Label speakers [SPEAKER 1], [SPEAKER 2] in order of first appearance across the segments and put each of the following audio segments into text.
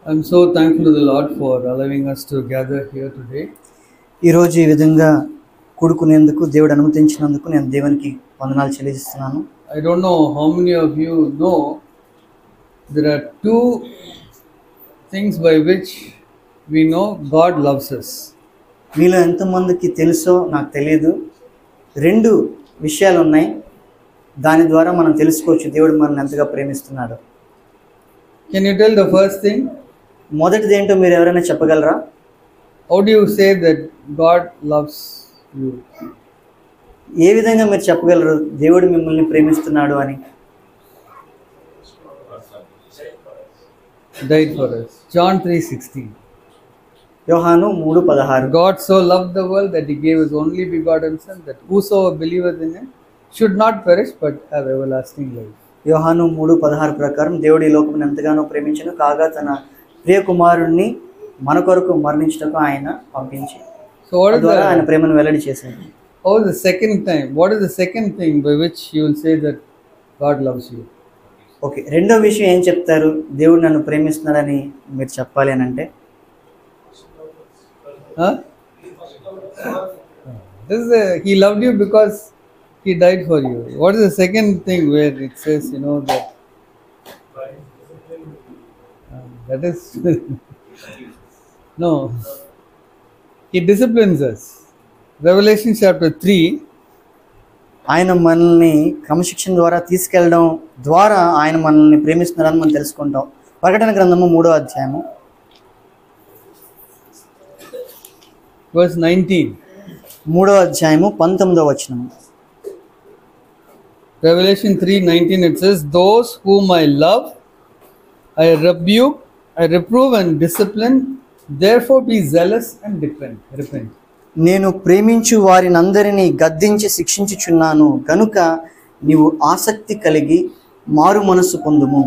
[SPEAKER 1] I'm so thankful to the Lord for allowing us to gather here today.
[SPEAKER 2] ఈరోజు ఈ విధంగా కూడుకునేందుకు దేవుడు అనుమతించినందుకు నేను దేవునికి వందనాలు చెల్లిస్తున్నాను.
[SPEAKER 1] I don't know how many of you know there are two things by which we know God loves us.
[SPEAKER 2] మీలో ఎంతమందికి తెలుసో నాకు తెలియదు. రెండు విషయాలు ఉన్నాయి, దాని ద్వారా మనం తెలుసుకోవచ్చు దేవుడు మనల్ని ఎంతగా ప్రేమిస్తున్నాడు.
[SPEAKER 1] Can you tell the first thing?
[SPEAKER 2] మొదటిది ఏంటో మీరు ఎవరైనా చెప్పగలరా?
[SPEAKER 1] How do you say that God loves you?
[SPEAKER 2] ఏ విధంగా మీరు చెప్పగలరు దేవుడు మిమ్మల్ని ప్రేమిస్తున్నాడు అని?
[SPEAKER 1] Died for us. John 3:16.
[SPEAKER 2] యోహాను 3:16.
[SPEAKER 1] God so loved the world that he gave his only begotten son, that whosoever believeth in him should not perish but have everlasting life.
[SPEAKER 2] యోహాను 3:16 ప్రకారం దేవుడు ఈ లోకమును ఎంతగానో ప్రేమించెను, కాగా తన ప్రియ కుమారుణ్ణి మన కొరకు మరణించుటకు ఆయన పంపించి
[SPEAKER 1] So what is
[SPEAKER 2] ద్వారా ఆయన
[SPEAKER 1] the,
[SPEAKER 2] ప్రేమను వెల్లడి చేశాడు.
[SPEAKER 1] how is the second time? What is the second thing by which you will say that God loves you?
[SPEAKER 2] Okay, రెండో విషయం ఏం చెప్తారు దేవుడు నన్ను ప్రేమిస్తున్నాడని మీరు చెప్పాలి అని అంటే?
[SPEAKER 1] Huh? This is he loved you because he died for you. What is the second thing where it says, that that is no, he disciplines us. Revelation chapter 3,
[SPEAKER 2] ఆయన మనల్ని క్రమశిక్షణ ద్వారా తీసుకెళ్ళడం ద్వారా ఆయన మనల్ని ప్రేమిస్తున్నారని మనం తెలుసుకుంటాం. ప్రకటన గ్రంథము 3వ అధ్యాయము
[SPEAKER 1] verse 19.
[SPEAKER 2] 3వ అధ్యాయము 19వ వచనము.
[SPEAKER 1] Revelation 3:19, it says, "Those whom I love, I rebuke, I reprove and discipline. Therefore be zealous and repent."
[SPEAKER 2] నేను ప్రేమించు వారినందరినీ గద్దించి శిక్షించుచున్నాను గనుక నీవు ఆసక్తి కలిగి మారు మనసు పొందుము.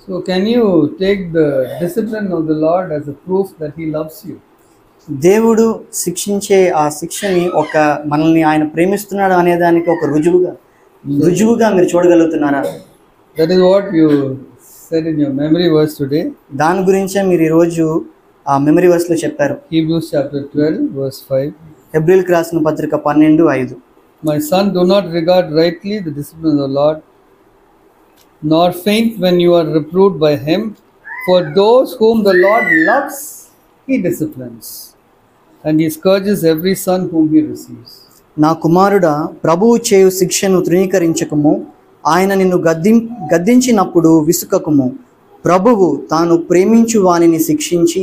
[SPEAKER 1] So can you take the discipline of the Lord as a proof that he loves you?
[SPEAKER 2] దేవుడు శిక్షించే ఆ శిక్షని మనల్ని ఆయన ప్రేమిస్తున్నాడు అనేదానికి ఒక రుజువుగా మీరు చూడగలుగుతున్నారా?
[SPEAKER 1] That is what you said in your memory verse today.
[SPEAKER 2] దాని గురించే మీరు ఈరోజు ఆ మెమరీ వర్స్లో చెప్పారు.
[SPEAKER 1] Hebrews chapter 12 verse 5.
[SPEAKER 2] హెబ్రీయులకు రాసిన పత్రిక 12:5.
[SPEAKER 1] My son, do not regard rightly the discipline of the Lord, nor faint when you are reproved by him. For those whom the Lord loves, he disciplines, and he scourges every son whom he receives.
[SPEAKER 2] నా కుమారుడా, ప్రభువు చేయు శిక్షను తృణీకరించకము, ఆయన నిన్ను గద్దించినప్పుడు విసుకకుము. ప్రభువు తాను ప్రేమించు వానిని శిక్షించి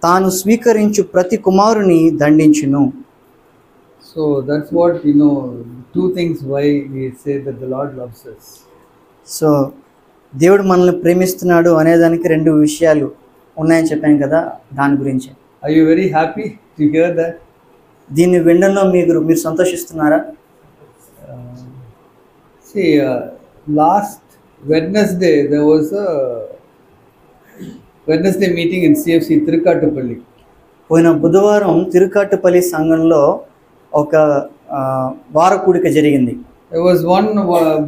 [SPEAKER 2] తాను స్వీకరించు ప్రతి కుమారుని దండించును.
[SPEAKER 1] So that's what two things why we say that the Lord loves us.
[SPEAKER 2] So దేవుడు మనల్ని ప్రేమిస్తున్నాడు అనేదానికి రెండు విషయాలు ఉన్నాయని చెప్పాను కదా, దాని గురించి.
[SPEAKER 1] Are you very happy to hear that?
[SPEAKER 2] దీన్ని వినడంలో మీరు సంతోషిస్తున్నారా?
[SPEAKER 1] See, last Wednesday there was a Wednesday meeting in CFC Tirukkattupalli.
[SPEAKER 2] పోయిన బుధవారం తిరుకాట్టుపల్లి సంఘంలో ఒక వారకూడిక జరిగింది.
[SPEAKER 1] There was one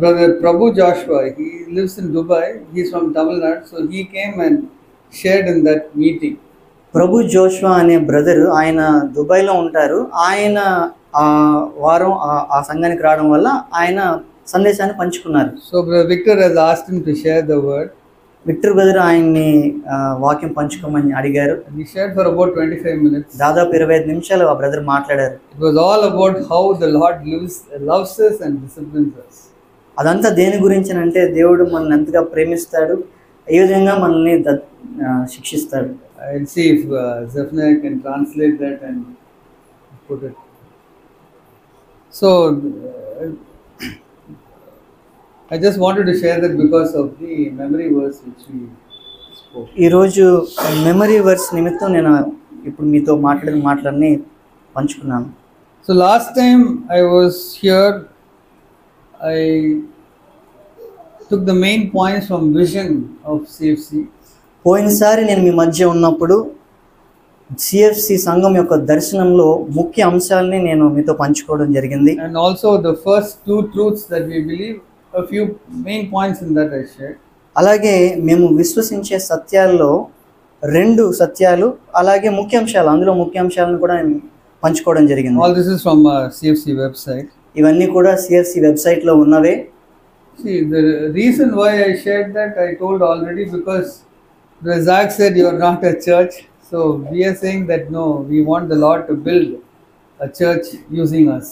[SPEAKER 1] brother, Prabhu Joshua. He lives in Dubai. He's from Tamil Nadu. So he came and shared in that meeting.
[SPEAKER 2] Prabhu Joshua అనే brother, ఆయన దుబాయ్లో ఉంటారు. ఆయన ఆ వారం ఆ సంఘానికి రావడం వల్ల ఆయన సందేశాన్ని పంచుకున్నారు.
[SPEAKER 1] So Brother Victor has asked him to share the word.
[SPEAKER 2] Victor brother ఆయన్ని వాక్యం పంచుకోమని అడిగారు.
[SPEAKER 1] And he shared for about 25 minutes.
[SPEAKER 2] దాదాపు 25 నిమిషాలు ఆ బ్రదర్ మాట్లాడారు.
[SPEAKER 1] It was all about how the Lord loves us and disciplines us.
[SPEAKER 2] అదంతా దేని గురించి అంటే దేవుడు మనల్ని ఎంతగా ప్రేమిస్తాడు, ఏ విధంగా మనల్ని శిక్షిస్తాడు.
[SPEAKER 1] I'll see if Zephaniah can translate that and put it. So I just wanted to share that because of the memory verse which we spoke.
[SPEAKER 2] ఈరోజు మెమరీ వర్స్ నిమిత్తం నేను ఇప్పుడు మీతో మాట్లాడిన మాటలన్నీ పంచుకున్నాను.
[SPEAKER 1] So last time I was here, I took the main points from vision of CFC.
[SPEAKER 2] పోయినసారి నేను మీ మధ్య ఉన్నప్పుడు సిఎఫ్సి సంఘం యొక్క దర్శనంలో ముఖ్య అంశాలని నేను మీతో పంచుకోవడం జరిగింది.
[SPEAKER 1] And also the first two truths that we believe, a few main points in that I shared.
[SPEAKER 2] అలాగే మేము విశ్వసించే సత్యాల్లో 2 సత్యాలు అలాగే ముఖ్యాంశాలు, అందులో ముఖ్యాంశాలను కూడా నేను పంచుకోవడం జరిగింది.
[SPEAKER 1] All this is from CFC website.
[SPEAKER 2] ఇవన్నీ కూడా CFC వెబ్సైట్లో ఉన్నవే.
[SPEAKER 1] See, the reason why I shared that I told already, because Zach said you are not a church. So we are saying that no, we want the Lord to build a church using us.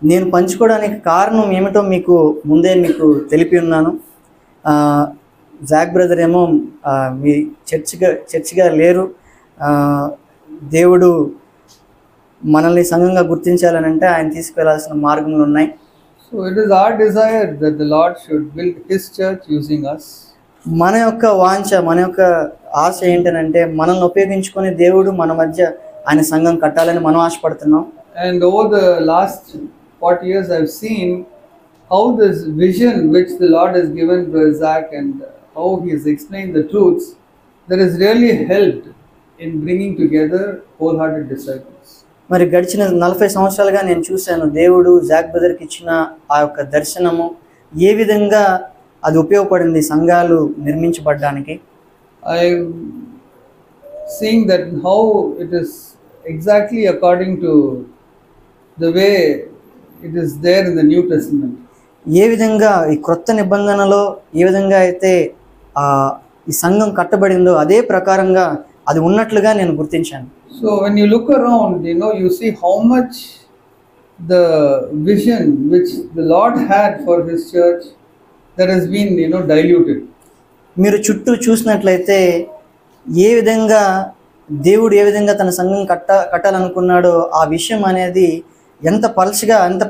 [SPEAKER 2] నేను పంచుకోవడానికి కారణం ఏమిటో ముందే మీకు తెలిపి ఉన్నాను. Jack brother ఏమో మీ చర్చిగా లేరు, దేవుడు మనల్ని సంఘంగా గుర్తించాలని అంటే ఆయన తీసుకువెళ్లాల్సిన మార్గములు ఉన్నాయి.
[SPEAKER 1] So it is our desire that the Lord should build His church using us.
[SPEAKER 2] మన యొక్క వాంఛ, మన యొక్క ఆశ ఏంటంటే మనల్ని ఉపయోగించుకొని దేవుడు మన మధ్య ఆయన సంఘం కట్టాలని మనం ఆశపడుతున్నాం.
[SPEAKER 1] And over the last 40 years I've seen how this vision which the Lord has given to Zach and how he has explained the truths, that has really helped in bringing together wholehearted disciples.
[SPEAKER 2] మరి గడిచిన 40 సంవత్సరాలుగా నేను చూశాను దేవుడు Jack బ్రదర్కి ఇచ్చిన ఆ యొక్క దర్శనము ఏ విధంగా అది ఉపయోగపడింది సంఘాలు నిర్మించబడడానికి.
[SPEAKER 1] I'm seeing that how it is exactly according to the way it is there in the New Testament.
[SPEAKER 2] ఏ విధంగా ఈ క్రొత్త నిబంధనలో ఏ విధంగా అయితే ఈ సంఘం కట్టబడిందో అదే ప్రకారంగా అది ఉన్నట్లుగా నేను గుర్తించాను.
[SPEAKER 1] So when you look around, you see how much the vision which the Lord had for His church that has been diluted.
[SPEAKER 2] మీరు చుట్టూ చూసినట్లయితే ఏ విధంగా దేవుడు ఏ విధంగా తన సంఘం కట్టాలనుకున్నాడో ఆ విషయం అనేది ఎంత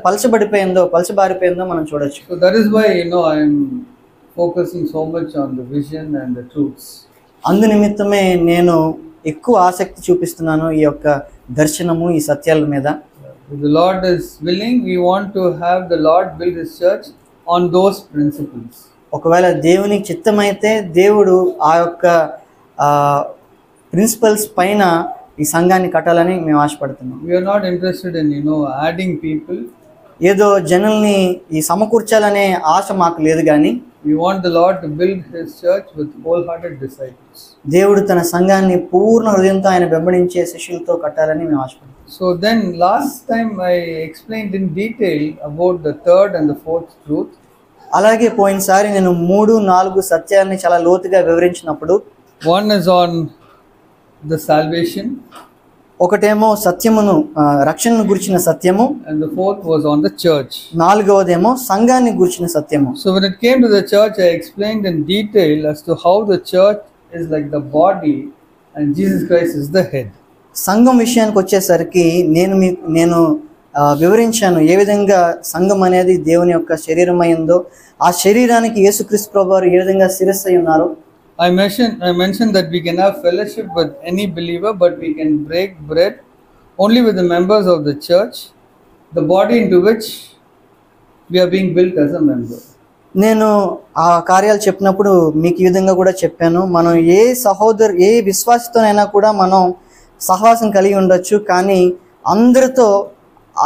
[SPEAKER 2] పలచబారిపోయిందో మనం చూడొచ్చు.
[SPEAKER 1] So that is why I am focusing so much on the vision and the truths.
[SPEAKER 2] అందు నిమిత్తమే నేను ఎక్కువ ఆసక్తి చూపిస్తున్నాను ఈ యొక్క దర్శనము, ఈ సత్యాల మీద.
[SPEAKER 1] If the Lord is willing, we want to have the Lord build His church on those principles.
[SPEAKER 2] ఒకవేళ దేవునికి చిత్తమైతే దేవుడు ఆ యొక్క ప్రిన్సిపల్స్ పైన ఈ సంఘాన్ని కట్టాలని మేము ఆశపడుతున్నాం.
[SPEAKER 1] We are not interested in adding people.
[SPEAKER 2] ఏదో జనుల్ని ఈ సమకూర్చాలనే ఆశ మాకు లేదు, కానీ
[SPEAKER 1] we want the Lord to build His church with wholehearted disciples.
[SPEAKER 2] దేవుడు తన సంఘాన్ని పూర్ణ హృదయంతో ఆయన వెంబడించే శిష్యులతో కట్టాలని మేము ఆశపడుతున్నాం.
[SPEAKER 1] So then last time I explained in detail about the third and the fourth truth.
[SPEAKER 2] అలాగే పోయినసారి నేను 3-4 సత్యాలని చాలా లోతుగా వివరించినప్పుడు,
[SPEAKER 1] one is on the salvation,
[SPEAKER 2] ఒకటేమో సత్యమును రక్షణను గురించిన సత్యము,
[SPEAKER 1] and the fourth was on the church.
[SPEAKER 2] నాలుగవదేమో సంఘాన్ని గురించిన సత్యము.
[SPEAKER 1] So when it came to the church, I explained in detail as to how the church is like the body and Jesus Christ is the head.
[SPEAKER 2] సంఘం విషయానికి వచ్చేసరికి నేను వివరించాను ఏ విధంగా సంఘం అనేది దేవుని యొక్క శరీరం అయిందో, ఆ శరీరానికి యేసుక్రీస్తు ప్రభువారు ఏ విధంగా శిరస్సు అయి ఉన్నారో.
[SPEAKER 1] I mentioned that we can have fellowship with any believer, but we can break bread only with the members of the church, the body into which we are being built as a member.
[SPEAKER 2] నేను ఆ కార్యాలు చెప్పినప్పుడు మీకు ఈ విధంగా కూడా చెప్పాను, మనం ఏ విశ్వాసతోనైనా కూడా మనం సహవాసం కలిగి ఉండొచ్చు, కానీ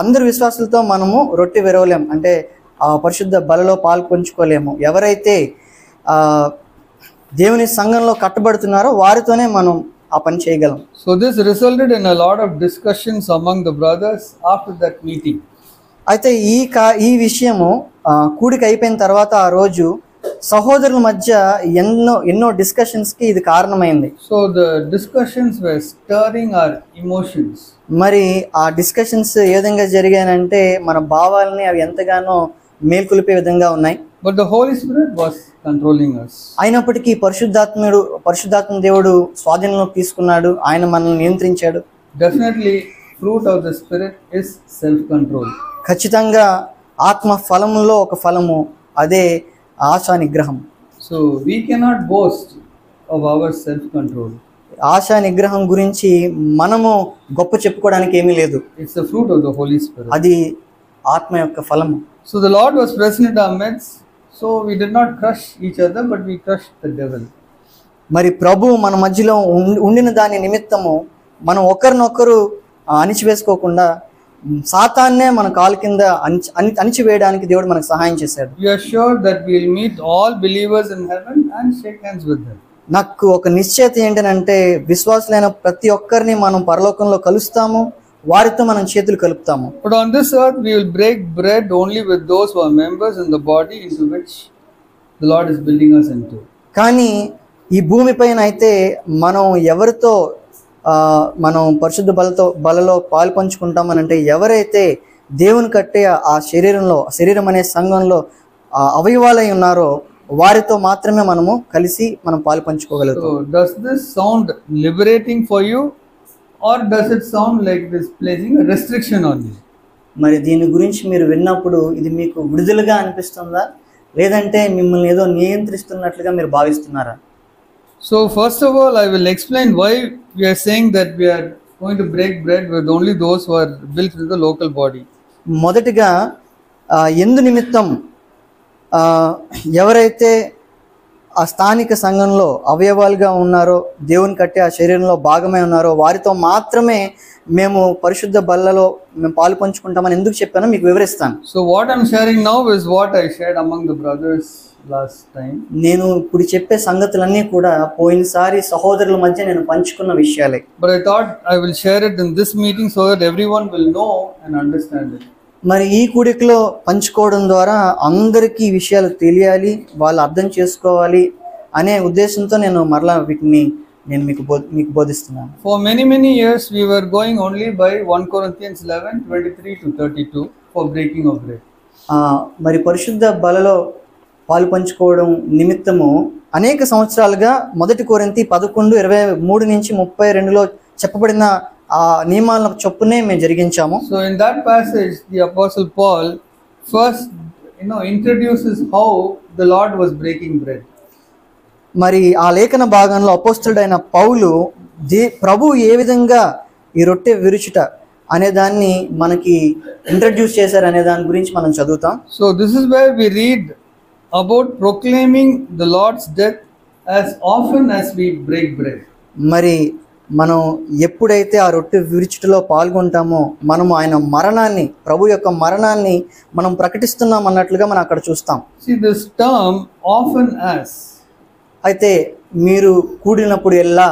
[SPEAKER 2] అందరు విశ్వాసులతో మనము రొట్టె విరవలేం, అంటే పరిశుద్ధ బలలో పాలు పంచుకోలేము. ఎవరైతే దేవుని సంఘంలో కట్టబడుతున్నారో వారితోనే మనం ఆ పని చేయగలం.
[SPEAKER 1] So this resulted in a lot of discussions among the brothers after that meeting.
[SPEAKER 2] అయితే ఈ విషయము కూడిక అయిపోయిన తర్వాత ఆ రోజు సహోదరుల మధ్య ఎన్నో డిస్కషన్స్ కి ఇది కారణమైంది.
[SPEAKER 1] So the discussions were stirring our emotions.
[SPEAKER 2] మరి ఆ డిస్కషన్స్ ఏ విధంగా జరిగాయంటే మన భావాలని అవి ఎంతగానో మేల్కొలిపే విధంగా ఉన్నాయి.
[SPEAKER 1] But the Holy Spirit was controlling us.
[SPEAKER 2] అయినప్పటికీ పరిశుద్ధాత్మ దేవుడు స్వాధీనంలోకి తీసుకున్నాడు, ఆయన మనల్ని నియంత్రించాడు.
[SPEAKER 1] Definitely fruit of the Spirit is self-control.
[SPEAKER 2] ఖచ్చితంగా ఆత్మ ఫలములో ఒక ఫలము అదే ఆశా నిగ్రహం.
[SPEAKER 1] So we cannot boast of our self-control.
[SPEAKER 2] ASHA నిగ్రహం గురించి మనము గొప్ప చెప్పుకోవడానికి ఏమీ లేదు.
[SPEAKER 1] It's the fruit of the Holy Spirit.
[SPEAKER 2] అది ఆత్మ యొక్క ఫలము.
[SPEAKER 1] So the Lord was present in our midst. So we did not crush each other, but we crushed the devil.
[SPEAKER 2] మరి ప్రభు మన మధ్యలో ఉండిన దాని నిమిత్తము మనం ఒకరినొకరు అణిచివేసుకోకుండా సాతాన్నే మన కాలు కింద అణిచివేయడానికి దేవుడు మనకు సహాయం చేశాడు.
[SPEAKER 1] We are sure that we will meet all believers in heaven and shake hands with them.
[SPEAKER 2] నాకు ఒక నిశ్చయత ఏంటంటే విశ్వాసులైన ప్రతి ఒక్కరిని మనం పరలోకంలో కలుస్తాము, వారితో మనం చేతులు కలుపుతాము.
[SPEAKER 1] But on this earth we will break bread only with those who are members in the body into which the Lord is building us into.
[SPEAKER 2] కానీ ఈ భూమిపైన అయితే మనం ఎవరితో మనం పరిశుద్ధ బలలో పాలు పంచుకుంటామనంటే ఎవరైతే దేవుని కట్టే ఆ శరీరం అనే సంఘంలో అవయవాలై ఉన్నారో వారితో మాత్రమే మనము కలిసి మనం పాలు పంచుకోగలుగుతాం.
[SPEAKER 1] So does this sound liberating for you or does it sound like this placing a restriction on you?
[SPEAKER 2] మరి దీని గురించి మీరు విన్నప్పుడు ఇది మీకు విడుదలగా అనిపిస్తుందా లేదంటే మిమ్మల్ని ఏదో నియంత్రిస్తున్నట్లుగా మీరు భావిస్తున్నారా?
[SPEAKER 1] So first of all I will explain why we are saying that we are going to break bread with only those who are built in the local body.
[SPEAKER 2] మొదటిగా ఎందు నిమిత్తం ఎవరైతే ఆ స్థానిక సంఘంలో అవయవాలుగా ఉన్నారో దేవుని కట్టే ఆ శరీరంలో భాగమై ఉన్నారో వారితో మాత్రమే మేము పరిశుద్ధ బల్లలో మేము పాలు పంచుకుంటామని ఎందుకు చెప్పానో మీకు వివరిస్తాను.
[SPEAKER 1] So what I'm sharing now is what I shared among the brothers last time.
[SPEAKER 2] నేను ఇప్పుడు చెప్పే సంగతులన్నీ కూడా పోయినసారి సహోదరుల మధ్య నేను పంచుకున్న విషయాలే.
[SPEAKER 1] But I thought I will share it in this meeting so that everyone will know and understand it.
[SPEAKER 2] మరి ఈ కూడికలో పంచుకోవడం ద్వారా అందరికీ ఈ విషయాలు తెలియాలి, వాళ్ళు అర్థం చేసుకోవాలి అనే ఉద్దేశంతో నేను మరలా వీటిని నేను మీకు బోధిస్తున్నాను.
[SPEAKER 1] For many years we were going only by 1 Corinthians 11:23 to 32 for breaking of bread.
[SPEAKER 2] మరి పరిశుద్ధ బలలో పాలు పంచుకోవడం నిమిత్తము అనేక సంవత్సరాలుగా 1 కొరింథీ 11:23 నుంచి 32లో చెప్పబడిన ఆ నియమాల చొప్పునే మేము జరిగించాము.
[SPEAKER 1] So in that passage the apostle Paul first introduces how the Lord was breaking bread.
[SPEAKER 2] మరి ఆ లేఖన భాగంలో అపోస్తలుడైన పౌలు ప్రభు ఏ విధంగా ఈ రొట్టె విరుచుట అనే దాన్ని మనకి ఇంట్రడ్యూస్ చేశారు అనే దాని గురించి మనం చదువుతాం.
[SPEAKER 1] So this is where we read about proclaiming the Lord's death as often as we break bread.
[SPEAKER 2] మరి మనం ఎప్పుడైతే ఆ రొట్టె విరుచుటలో పాల్గొంటామో మనము ఆయన మరణాన్ని, ప్రభు యొక్క మరణాన్ని మనం ప్రకటిస్తున్నాం అన్నట్లుగా మనం అక్కడ చూస్తాం.
[SPEAKER 1] See this term often as,
[SPEAKER 2] అయితే మీరు కూడినప్పుడు ఎలా,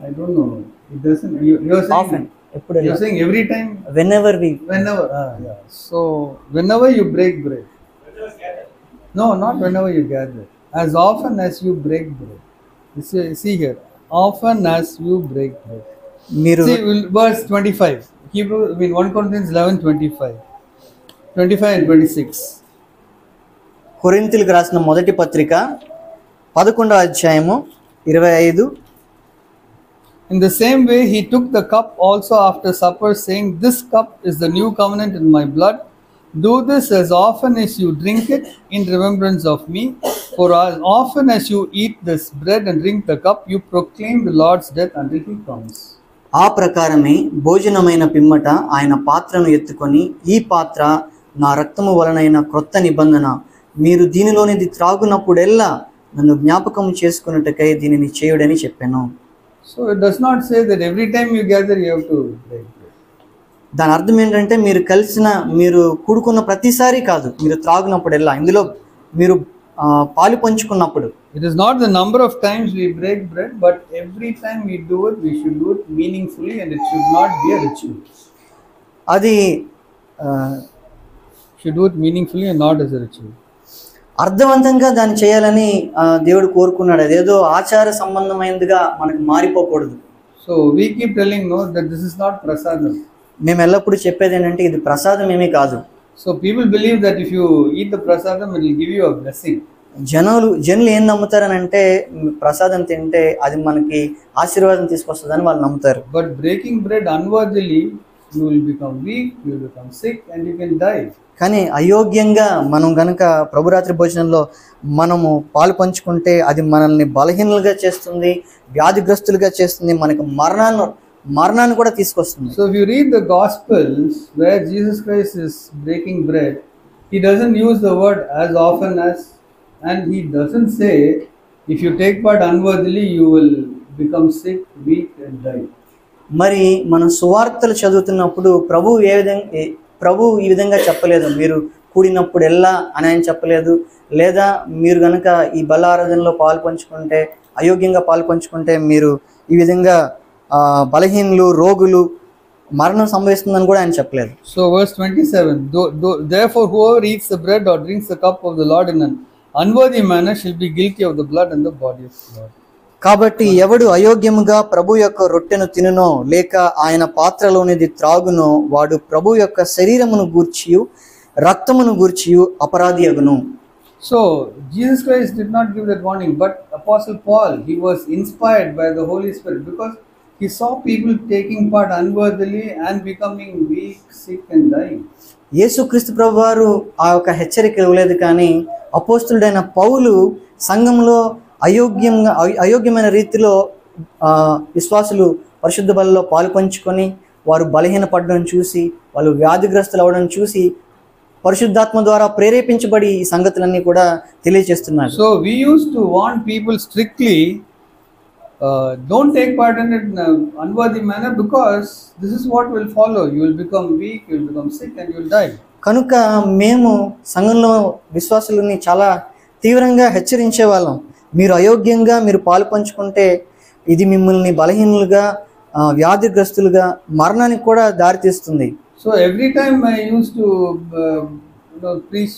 [SPEAKER 1] I don't know, it doesn't, you're saying
[SPEAKER 2] often, ఎప్పుడు,
[SPEAKER 1] you're saying every time,
[SPEAKER 2] whenever
[SPEAKER 1] yeah. So whenever you break bread, no, not whenever you gather, as often as you break bread. See here, often as you break bread. See verse 25, Hebrew, 1 Corinthians 11:25 and 26.
[SPEAKER 2] కొరింథీయులకు రాసిన మొదటి పత్రిక 11వ అధ్యాయము 25.
[SPEAKER 1] In the same way he took the cup also after supper, saying, "This cup is the new covenant in my blood. Do this as often as you drink it in remembrance of me. For as often as you eat this bread and drink the cup, you proclaim the Lord's death until he comes."
[SPEAKER 2] ఆ ప్రకారమే భోజనమైన పిమ్మట ఆయన పాత్రను ఎత్తుకొని, ఈ పాత్ర నా రక్తము వలనైన క్రొత్త నిబంధన, మీరు దీనిలోనిది త్రాగునప్పుడెల్లా నన్ను జ్ఞాపకం చేసుకున్నట్టుకై దీనిని చేయుడని చెప్పాను.
[SPEAKER 1] So it does not say that every time you gather you have to break bread.
[SPEAKER 2] దాని అర్థం ఏంటంటే మీరు కూడుకున్న ప్రతిసారి కాదు, మీరు త్రాగునప్పుడెల్లా, ఇందులో మీరు పాలు పంచుకున్నప్పుడు.
[SPEAKER 1] It is not the number of times we break bread, but every time we do it, we should do it meaningfully and it should not be a ritual.
[SPEAKER 2] అది
[SPEAKER 1] should do it meaningfully and not as a ritual.
[SPEAKER 2] అర్థవంతంగా దాన్ని చేయాలని దేవుడు కోరుకున్నాడు. అదేదో ఆచార సంబంధమైనదిగా మనకు మారిపోకూడదు.
[SPEAKER 1] So we keep telling that this is not prasadam.
[SPEAKER 2] మేము ఎల్లప్పుడూ చెప్పేది ఏంటంటే ఇది ప్రసాదం ఏమీ కాదు.
[SPEAKER 1] So people believe that if you eat the prasadam it will give you a blessing.
[SPEAKER 2] జనులు ఏం నమ్ముతారని అంటే ప్రసాదం తింటే అది మనకి ఆశీర్వాదం తీసుకొస్తుందని వాళ్ళు నమ్ముతారు.
[SPEAKER 1] But breaking bread unworthily, you will become weak, you will become sick and you can die.
[SPEAKER 2] కానీ అయోగ్యంగా మనం గనక ప్రభురాత్రి భోజనంలో మనము పాలు పంచుకుంటే అది మనల్ని బలహీనులుగా చేస్తుంది, వ్యాధిగ్రస్తులుగా చేస్తుంది, మనకు మరణాన్ని కూడా తీసుకొస్తుంది.
[SPEAKER 1] So if you read the Gospels where Jesus Christ is breaking bread, he doesn't use the word as often as, and he doesn't say if you take part unworthily you will become sick, weak and die.
[SPEAKER 2] మరి మనం సువార్తలు చదువుతున్నప్పుడు ప్రభు ఈ విధంగా చెప్పలేదు, మీరు కూడినప్పుడు ఎలా అని ఆయన చెప్పలేదు. లేదా మీరు కనుక ఈ బల ఆరాధనలో పాల్పంచుకుంటే, అయోగ్యంగా పాల్పంచుకుంటే మీరు ఈ విధంగా బలహీనులు, రోగులు, మరణం సంభవిస్తుందని కూడా ఆయన చెప్పలేదు.
[SPEAKER 1] So verse 27, therefore whoever eats the bread or drinks the cup of the Lord in an unworthy manner shall be guilty of the blood and the body of the Lord.
[SPEAKER 2] కాబట్టి ఎవడు అయోగ్యముగా ప్రభు యొక్క రొట్టెను తినునో లేక ఆయన పాత్రలోనిది త్రాగునో వాడు ప్రభు యొక్క శరీరమును గూర్చియు రక్తమును గూర్చియు అపరాధి అగును.
[SPEAKER 1] So Jesus Christ did not give that warning, but Apostle Paul, he was inspired by the Holy Spirit because he saw people taking part unworthily and becoming weak, sick and dying.
[SPEAKER 2] యేసుక్రీస్తు ప్రభు వారు ఆ యొక్క హెచ్చరిక ఇవ్వలేదు, కానీ అపోస్తులుడైన పౌలు సంఘంలో అయోగ్యమైన రీతిలో విశ్వాసులు పరిశుద్ధ బలలో పాలుపంచుకొని వారు బలహీనపడడం చూసి, వాళ్ళు వ్యాధిగ్రస్తులు అవడం చూసి పరిశుద్ధాత్మ ద్వారా ప్రేరేపించబడి ఈ సంగతులన్నీ కూడా తెలియజేస్తున్నారు.
[SPEAKER 1] So we used to warn people strictly, don't take part in it in an unworthy manner because this is what will follow. You will become weak, you will become sick and you will die.
[SPEAKER 2] కనుక మేము సంఘంలో విశ్వాసులని చాలా తీవ్రంగా హెచ్చరించే వాళ్ళం. మీరు అయోగ్యంగా మీరు పాలు పంచుకుంటే ఇది మిమ్మల్ని బలహీనులుగా, వ్యాధిగ్రస్తులుగా, మరణానికి కూడా దారితీస్తుంది.
[SPEAKER 1] So every time I used to preach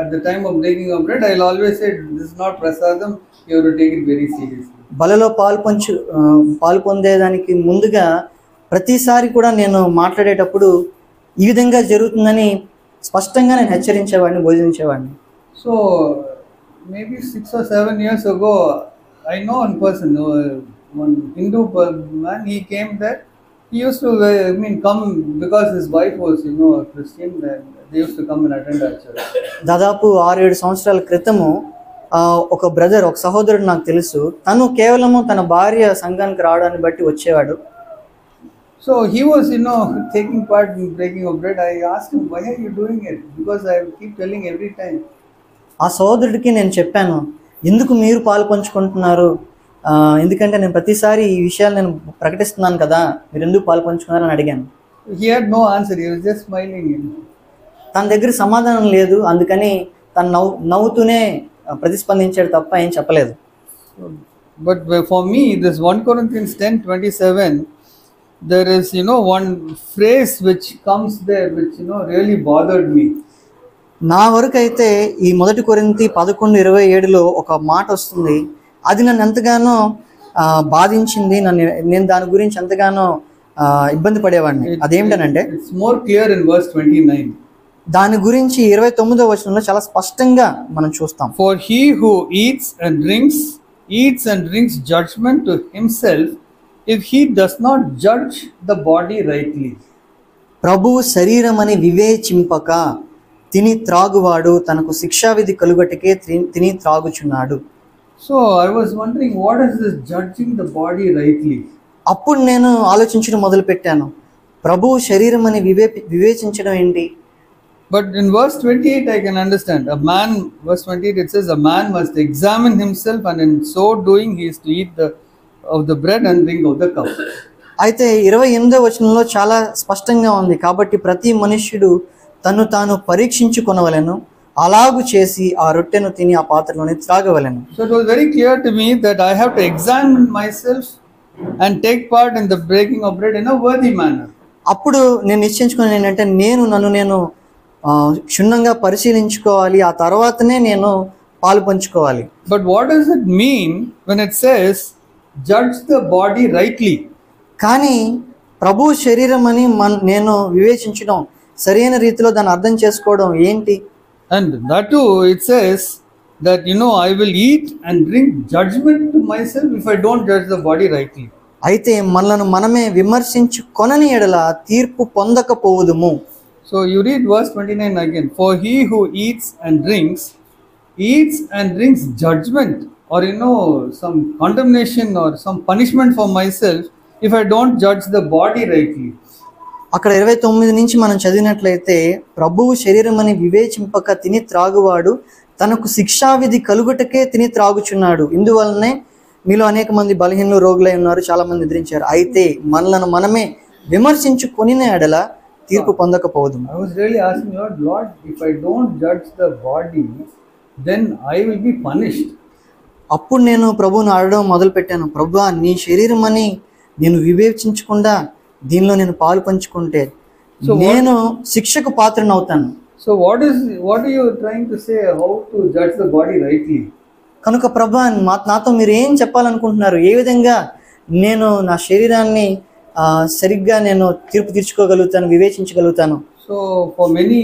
[SPEAKER 1] at the time of breaking of bread, I'll always say this is not prasadam, you have to take it very seriously.
[SPEAKER 2] బలలో పాలు పొందేదానికి ముందుగా ప్రతిసారి కూడా నేను మాట్లాడేటప్పుడు ఈ విధంగా జరుగుతుందని స్పష్టంగా నేను హెచ్చరించేవాడిని, బోధించేవాడిని.
[SPEAKER 1] So maybe 6 or 7 years ago, I know one person, one Hindu man, he came there. He used to come because his wife was a Christian, and they used to come and attend our church.
[SPEAKER 2] దాదాపు 6-7 సంవత్సరాల క్రితము ఒక brother, ఒక సహోదరుడు నాకు తెలుసు, తను కేవలము తన భార్య సంఘానికి రావడాన్ని బట్టి వచ్చేవాడు.
[SPEAKER 1] So he was taking part in breaking of bread. I asked him, why are you doing it? Because I keep telling every time.
[SPEAKER 2] ఆ సహోదరుడికి నేను చెప్పాను, ఎందుకు మీరు పాలు పంచుకుంటున్నారు, ఎందుకంటే నేను ప్రతిసారి ఈ విషయాలు నేను ప్రకటిస్తున్నాను కదా, మీరు ఎందుకు పాలు పంచుకున్నారని అడిగాను.
[SPEAKER 1] He had no answer, he was just smiling.
[SPEAKER 2] తన దగ్గర సమాధానం లేదు, అందుకని తను నవ్వుతూనే ప్రతిస్పందించాడు తప్ప ఏం చెప్పలేదు.
[SPEAKER 1] But for me, this 1 Corinthians 10:27, there is one phrase which comes there which really bothered me.
[SPEAKER 2] నా వరకు అయితే ఈ 1 కొరింథీ 11:27లో ఒక మాట వస్తుంది, అది నన్ను ఎంతగానో బాధించింది, నేను దాని గురించి ఎంతగానో ఇబ్బంది పడేవాడిని. అదేమిటనంటే,
[SPEAKER 1] it's more clear in verse 29.
[SPEAKER 2] దాని గురించి 29వ వచనంలో చాలా స్పష్టంగా మనం చూస్తాం.
[SPEAKER 1] For he who eats and drinks judgment to himself if he does not judge the body rightly.
[SPEAKER 2] ప్రభువు శరీరమని వివేచింపక తిని త్రాగువాడు తనకు శిక్షావిధి కలుగటకే తిని త్రాగుచున్నాడు.
[SPEAKER 1] So I was wondering, what is this judging the body rightly?
[SPEAKER 2] అప్పుడు నేను ఆలోచించడం మొదలు పెట్టాను, ప్రభువు శరీరమని వివేచించడం ఏంటి?
[SPEAKER 1] But in verse 28 I can understand. Verse 28 it says, a man must examine himself and in so doing he is to eat of the bread and drink of the cup.
[SPEAKER 2] అయితే 28వ వచనంలో చాలా స్పష్టంగా ఉంది, కాబట్టి ప్రతి మనుష్యుడు తను తాను పరీక్షించుకొనవలెను, అలాగు చేసి ఆ రొట్టెను తిని ఆ పాత్రలోని త్రాగవలెను.
[SPEAKER 1] So it was very clear to me that I have to examine myself and take part in the breaking of bread in a worthy manner.
[SPEAKER 2] అప్పుడు నేను నిశ్చయించుకున్నాను ఏంటంటే, నేను క్షుణ్ణంగా పరిశీలించుకోవాలి, ఆ తర్వాతనే నేను పాలు పంచుకోవాలి.
[SPEAKER 1] But what does it mean when it says judge the body rightly?
[SPEAKER 2] కానీ ప్రభు శరీరం అని నేను వివేచించడం, సరైన రీతిలో దాన్ని అర్థం చేసుకోవడం ఏంటి?
[SPEAKER 1] And that too it says that I will eat and drink judgment to myself if I don't judge the body rightly.
[SPEAKER 2] అయితే మనలను మనమే విమర్శించుకొనని ఎడల తీర్పు పొందకపోవుదుము.
[SPEAKER 1] So you read verse 29 again. For he who eats and drinks judgment or some condemnation or some punishment for myself if I don't judge the body rightly.
[SPEAKER 2] అక్కడ 29 నుంచి మనం చదివినట్లయితే, ప్రభువు శరీరం అని వివేచింపక తిని త్రాగువాడు తనకు శిక్షావిధి కలుగుటకే తిని త్రాగుచున్నాడు, ఇందువలనే మీలో అనేక మంది బలహీనులు రోగులై ఉన్నారు, చాలా మంది నిద్రించారు. అయితే మనలను మనమే విమర్శించుకొని ఎడల తీర్పు పొందకపోదు.
[SPEAKER 1] I was really asking Lord, if I don't judge the body, then I will be punished.
[SPEAKER 2] అప్పుడు నేను ప్రభువుని అడగడం మొదలు పెట్టాను, ప్రభువా నీ శరీరం అని నేను వివేచించకుండా దీనిలో నేను పాలు పంచుకుంటే నేను శిక్షకు పాత్రను అవుతాను.
[SPEAKER 1] So what are you trying to say, how to judge the body rightly?
[SPEAKER 2] కనుక ప్రభువా నాతో మీరు ఏం చెప్పాలనుకుంటున్నారు, ఏ విధంగా నేను నా శరీరాన్ని సరిగ్గా నేను తీర్పు తీర్చుకోగలుగుతాను, వివేచించగలుగుతాను?
[SPEAKER 1] So for many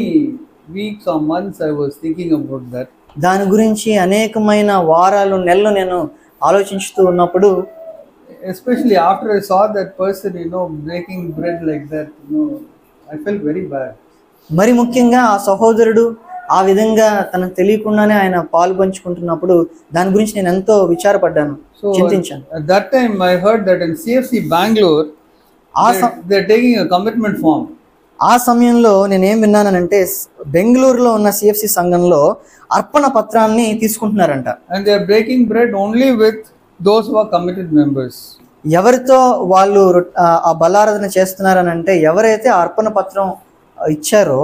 [SPEAKER 1] weeks or months I was thinking about that.
[SPEAKER 2] దాని గురించి అనేకమైన వారాలు నెలలు నేను ఆలోచిస్తూ ఉన్నప్పుడు,
[SPEAKER 1] especially after I saw that person, breaking bread like that, I felt very bad.
[SPEAKER 2] మరి ముఖ్యంగా ఆ సహోదరుడు ఆ విధంగా తనకు తెలియకుండానే ఆయన పాలు పంచుకుంటున్నప్పుడు దాని గురించి నేను ఎంతో విచారపడ్డాను, చింతించాను.
[SPEAKER 1] At that time I heard that in CFC Bangalore they're taking a commitment form.
[SPEAKER 2] ఆ సమయంలో నేనేం విన్నానంటే బెంగళూరులో ఉన్న సిఎఫ్సి సంఘంలో అర్పణ పత్రాన్ని తీసుకుంటున్నారంట.
[SPEAKER 1] And they are breaking bread only with those who are committed members.
[SPEAKER 2] ఎవరితో వాళ్ళు ఆ బలారాధన చేస్తున్నారని అంటే ఎవరైతే అర్పణ పత్రం ఇచ్చారో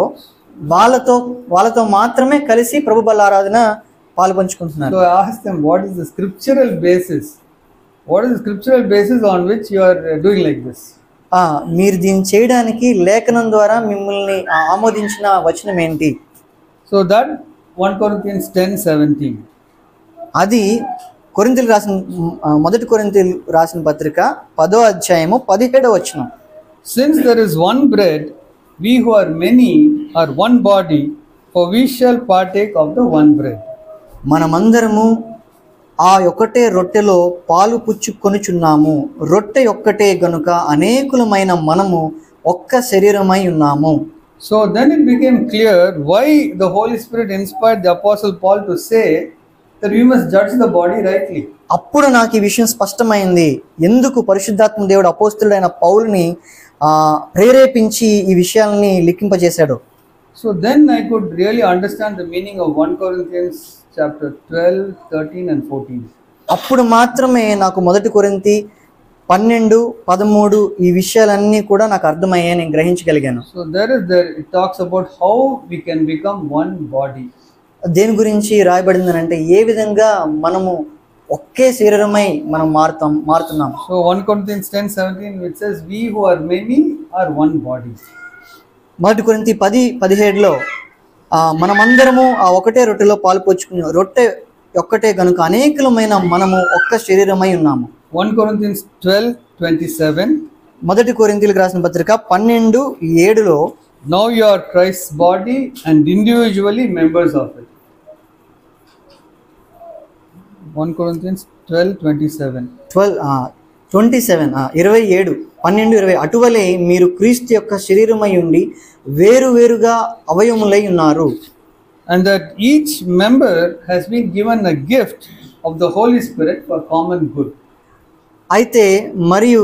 [SPEAKER 2] వాళ్ళతో మాత్రమే కలిసి ప్రభు బలారాధన పాలు పంచుకుంటున్నారు.
[SPEAKER 1] So I asked them, what is the scriptural basis? What is the scriptural basis on which you are doing like this?
[SPEAKER 2] మీరు దీన్ని చేయడానికి లేఖనం ద్వారా మిమ్మల్ని ఆమోదించిన వచనం ఏంటి?
[SPEAKER 1] So that 1 Corinthians 10:17.
[SPEAKER 2] అది కొరింథీయులకు రాసిన మొదటి కొరింథీయులకు రాసిన పత్రిక 10వ అధ్యాయము 17వ వచనం.
[SPEAKER 1] Since there is one bread, we who are many are one body, for we shall partake of the one bread.
[SPEAKER 2] మనమందరము ఆ ఒక్కటే రొట్టెలో పాలు పుచ్చుకొనుచున్నాము, రొట్టె ఒక్కటే గనుక అనేకులమైన మనము ఒక్క శరీరమై ఉన్నాము.
[SPEAKER 1] So then it became clear why the Holy Spirit inspired the Apostle Paul to say that we must judge the body rightly.
[SPEAKER 2] అప్పుడు నాకు ఈ విషయం స్పష్టమైంది, ఎందుకు పరిశుద్ధాత్మ దేవుడు అపోస్తలుడైన పౌలుని ప్రేరేపించి ఈ విషయాలని లిఖింపజేశాడు.
[SPEAKER 1] So then I could really understand the meaning of 1 Corinthians chapter 12, 13 and 14.
[SPEAKER 2] అప్పుడు మాత్రమే నాకు మొదటి కొరింథీ 12, 13 ఈ విషయాలన్నీ కూడా నాకు అర్థమయ్యాయి, నేను గ్రహించగలిగాను.
[SPEAKER 1] So it talks about how we can become one body.
[SPEAKER 2] దేని గురించి రాయబడింది అంటే ఏ విధంగా మనము ఒకే శరీరమై మనం మారుతున్నాం.
[SPEAKER 1] So 1 Corinthians 10:17 which says we who are many are one body.
[SPEAKER 2] మొదటి కొరింథీ 10:17లో మనమందరము ఆ ఒకటే రొట్టెలో పాలు పంచుకుని రొట్టె ఒక్కటే గనుక అనేకులమైన మనము ఒక్క శరీరమై ఉన్నాము.
[SPEAKER 1] 1 Corinthians 12:27.
[SPEAKER 2] మొదటి కొరింథీయులకు రాసిన పత్రిక 12:7లో
[SPEAKER 1] now you are Christ's body and individually members of it. 1 Corinthians 12:27. 12:20
[SPEAKER 2] అటువలే మీరు క్రీస్తు యొక్క శరీరమై ఉండి వేరువేరుగా అవయములై ఉన్నారు.
[SPEAKER 1] And that each member has been given a gift of the Holy Spirit for common good.
[SPEAKER 2] అయితే మరియు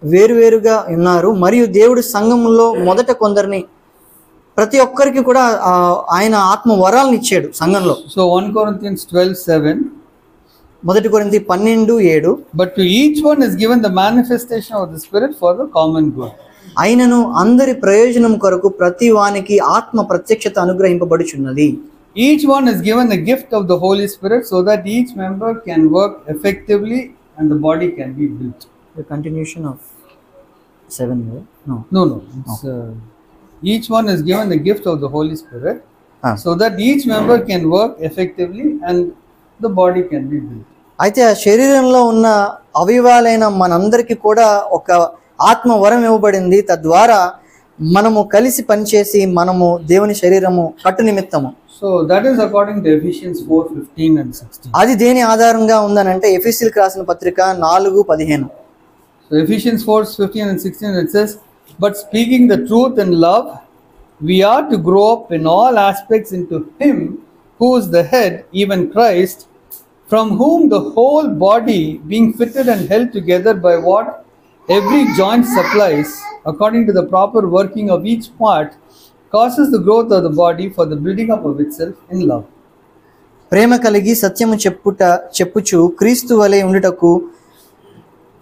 [SPEAKER 2] వేరువేరుగా ఉన్నారు, మరియు దేవుడు సంఘములో మొదట కొందరిని ప్రతి ఒక్కరికి కూడా ఆయన ఆత్మ వరాలను ఇచ్చాడు సంఘంలో.
[SPEAKER 1] So 1 Corinthians 12:7.
[SPEAKER 2] మొదటి కొరింథీ 12:7.
[SPEAKER 1] But to each one is given the manifestation of the Spirit for the common good.
[SPEAKER 2] అయినను అందరి ప్రయోజనం కొరకు ప్రతి వానికి ఆత్మ ప్రత్యక్షత అనుగ్రహింపబడుచున్నది.
[SPEAKER 1] Each one is given the gift of the Holy Spirit so that each member can work effectively and the body can be built.
[SPEAKER 2] The continuation of 7.
[SPEAKER 1] No. Each one is given the gift of the Holy Spirit so that each member can work effectively and the body can be built.
[SPEAKER 2] అయితే ఆ శరీరంలో ఉన్న అవయవాలైన మనందరికీ కూడా ఒక ఆత్మ వరం ఇవ్వబడింది, తద్వారా మనము కలిసి పనిచేసి మనము దేవుని శరీరము కట్టు నిమిత్తము.
[SPEAKER 1] So that is according to Ephesians 4:15 and 16.
[SPEAKER 2] అది దేని ఆధారంగా ఉందనంటే ఎఫెసీయులకు రాసిన పత్రిక 4:15.
[SPEAKER 1] So Ephesians 4:15 and 16 it says, but speaking the truth in love, we are to grow up in all aspects into Him who is the head, even Christ, from whom the whole body being fitted and held together by what every joint supplies, according to the proper working of each part, causes the growth of the body for the building up of itself in love.
[SPEAKER 2] ప్రేమ కలిగి సత్యము చెప్పుచు క్రీస్తు వలె ఉండుటకు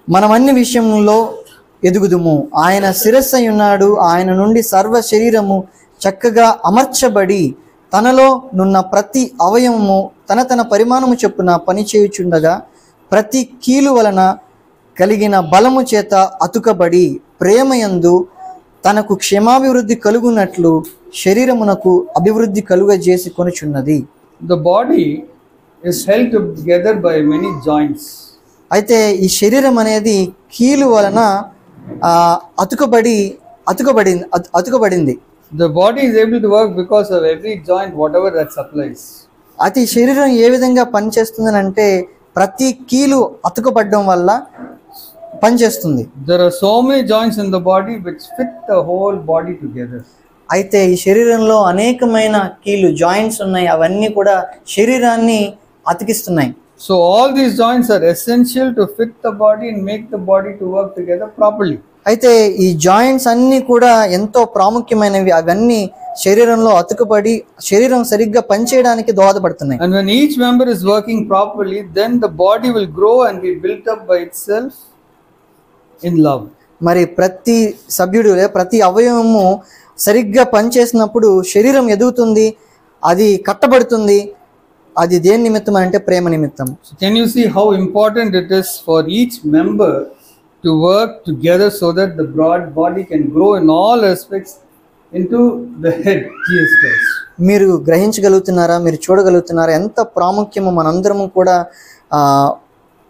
[SPEAKER 2] మనమన్ని విషయంలో ఎదుగుదుము. ఆయన శిరస్సు అయి ఉన్నాడు. ఆయన నుండి సర్వ శరీరము చక్కగా అమర్చబడి తనలో నున్న ప్రతి అవయవము తన పరిమాణము చొప్పున పనిచేయుచుండగా ప్రతి కీలు వలన కలిగిన బలము చేత అతుకబడి ప్రేమయందు తనకు క్షేమాభివృద్ధి కలుగునట్లు శరీరమునకు అభివృద్ధి కలుగజేసి కొనుచున్నది.
[SPEAKER 1] The body is held together by many joints.
[SPEAKER 2] అయితే ఈ శరీరం అనేది కీలు వలన అతుకబడింది.
[SPEAKER 1] The body is able to work because of every joint, whatever that supplies.
[SPEAKER 2] అయితే ఈ శరీరం ఏ విధంగా పనిచేస్తుందని అంటే ప్రతి కీలు అతుకబడడం వల్ల పనిచేస్తుంది.
[SPEAKER 1] There are so many joints in the body which fit the whole body together.
[SPEAKER 2] అయితే ఈ శరీరంలో అనేకమైన కీలు జాయింట్స్ ఉన్నాయి. అవన్నీ కూడా శరీరాన్ని అతికిస్తున్నాయి.
[SPEAKER 1] So all these joints are essential to fit the body and make the body to work together properly.
[SPEAKER 2] అయితే ఈ జాయింట్స్ అన్నీ కూడా ఎంతో ప్రాముఖ్యమైనవి. అవన్నీ శరీరంలో అతుకుబడి శరీరం సరిగ్గా పనిచేయడానికి దోహదపడుతున్నాయి.
[SPEAKER 1] And when each member is working properly, then the body will grow and be built up by itself in love.
[SPEAKER 2] మరి ప్రతి సభ్యుడు ప్రతి అవయవము సరిగ్గా పనిచేసినప్పుడు శరీరం ఎదుగుతుంది, అది కట్టబడుతుంది. అది దేని నిమిత్తం అంటే ప్రేమ నిమిత్తం.
[SPEAKER 1] So can you see how important it is for each member to work together so that the broad body can grow in all aspects into the head, Jesus Christ.
[SPEAKER 2] మీరు గ్రహించగలుగుతున్నారా, మీరు చూడగలుగుతున్నారా ఎంత ప్రాముఖ్యమో మనందరము కూడా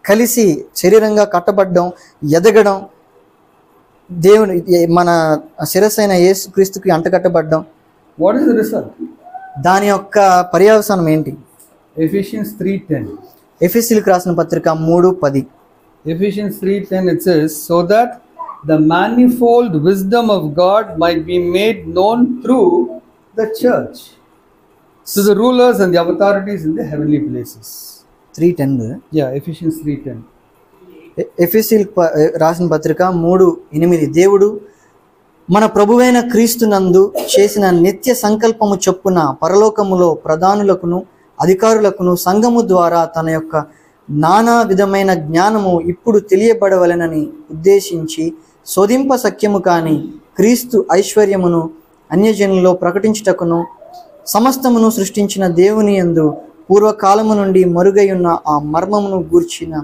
[SPEAKER 2] కలిసి శరీరంగా కట్టబడడం, ఎదగడం, దేవుని మన శిరస్సైన యేసుక్రీస్తుకి అంటకట్టబడడం.
[SPEAKER 1] What is the result?
[SPEAKER 2] దాని యొక్క పర్యవసానం ఏంటి?
[SPEAKER 1] Ephesians 3:10.
[SPEAKER 2] ఎఫెసీయులకు రాసిన పత్రిక 3:10.
[SPEAKER 1] Ephesians 3:10 it says, so that the manifold wisdom of God might be made known through the church to the rulers and the authorities in the heavenly places.
[SPEAKER 2] 3:10.
[SPEAKER 1] Yeah, Ephesians 3:10.
[SPEAKER 2] ఎఫెసీయులకు రాసిన పత్రిక 3:8. దేవుడు మన ప్రభువైన క్రీస్తునందు చేసిన నిత్య సంకల్పము చొప్పున పరలోకములో ప్రధానులకును అధికారులకును సంఘము ద్వారా తన యొక్క నానా విధమైన జ్ఞానము ఇప్పుడు తెలియబడవలెనని ఉద్దేశించి శోధింప సఖ్యము కాని క్రీస్తు ఐశ్వర్యమును అన్యజనులలో ప్రకటించుటకును సమస్తమును సృష్టించిన దేవుని యందు పూర్వకాలము నుండి మరుగై ఉన్న ఆ మర్మమును గూర్చిన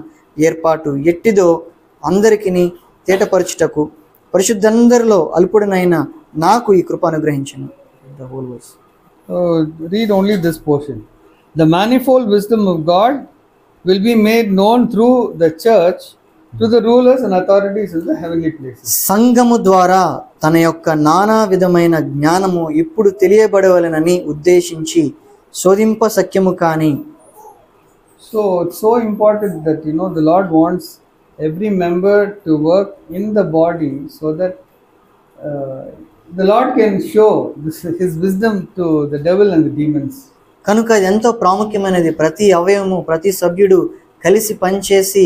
[SPEAKER 2] ఏర్పాటు ఎట్టిదో అందరికిని తేటపరచుటకు పరిశుద్ధందరిలో అల్పుడనైన నాకు ఈ కృప అనుగ్రహించను. The whole verse.
[SPEAKER 1] Read only this portion. The manifold wisdom of God will be made known through the church to the rulers and authorities in the heavenly places. సంఘము ద్వారా తన యొక్క నానా విధమైన జ్ఞానము ఇప్పుడు తెలియబడవలెనని ఉద్దేశించి శోధింప సఖ్యము కాని. So it's so important that the Lord wants every member to work in the body so that the Lord can show his wisdom to the devil and the demons. కనుక ఎంతో ప్రాముఖ్యమైనది. ప్రతి అవయవము ప్రతి సభ్యుడు కలిసి పనిచేసి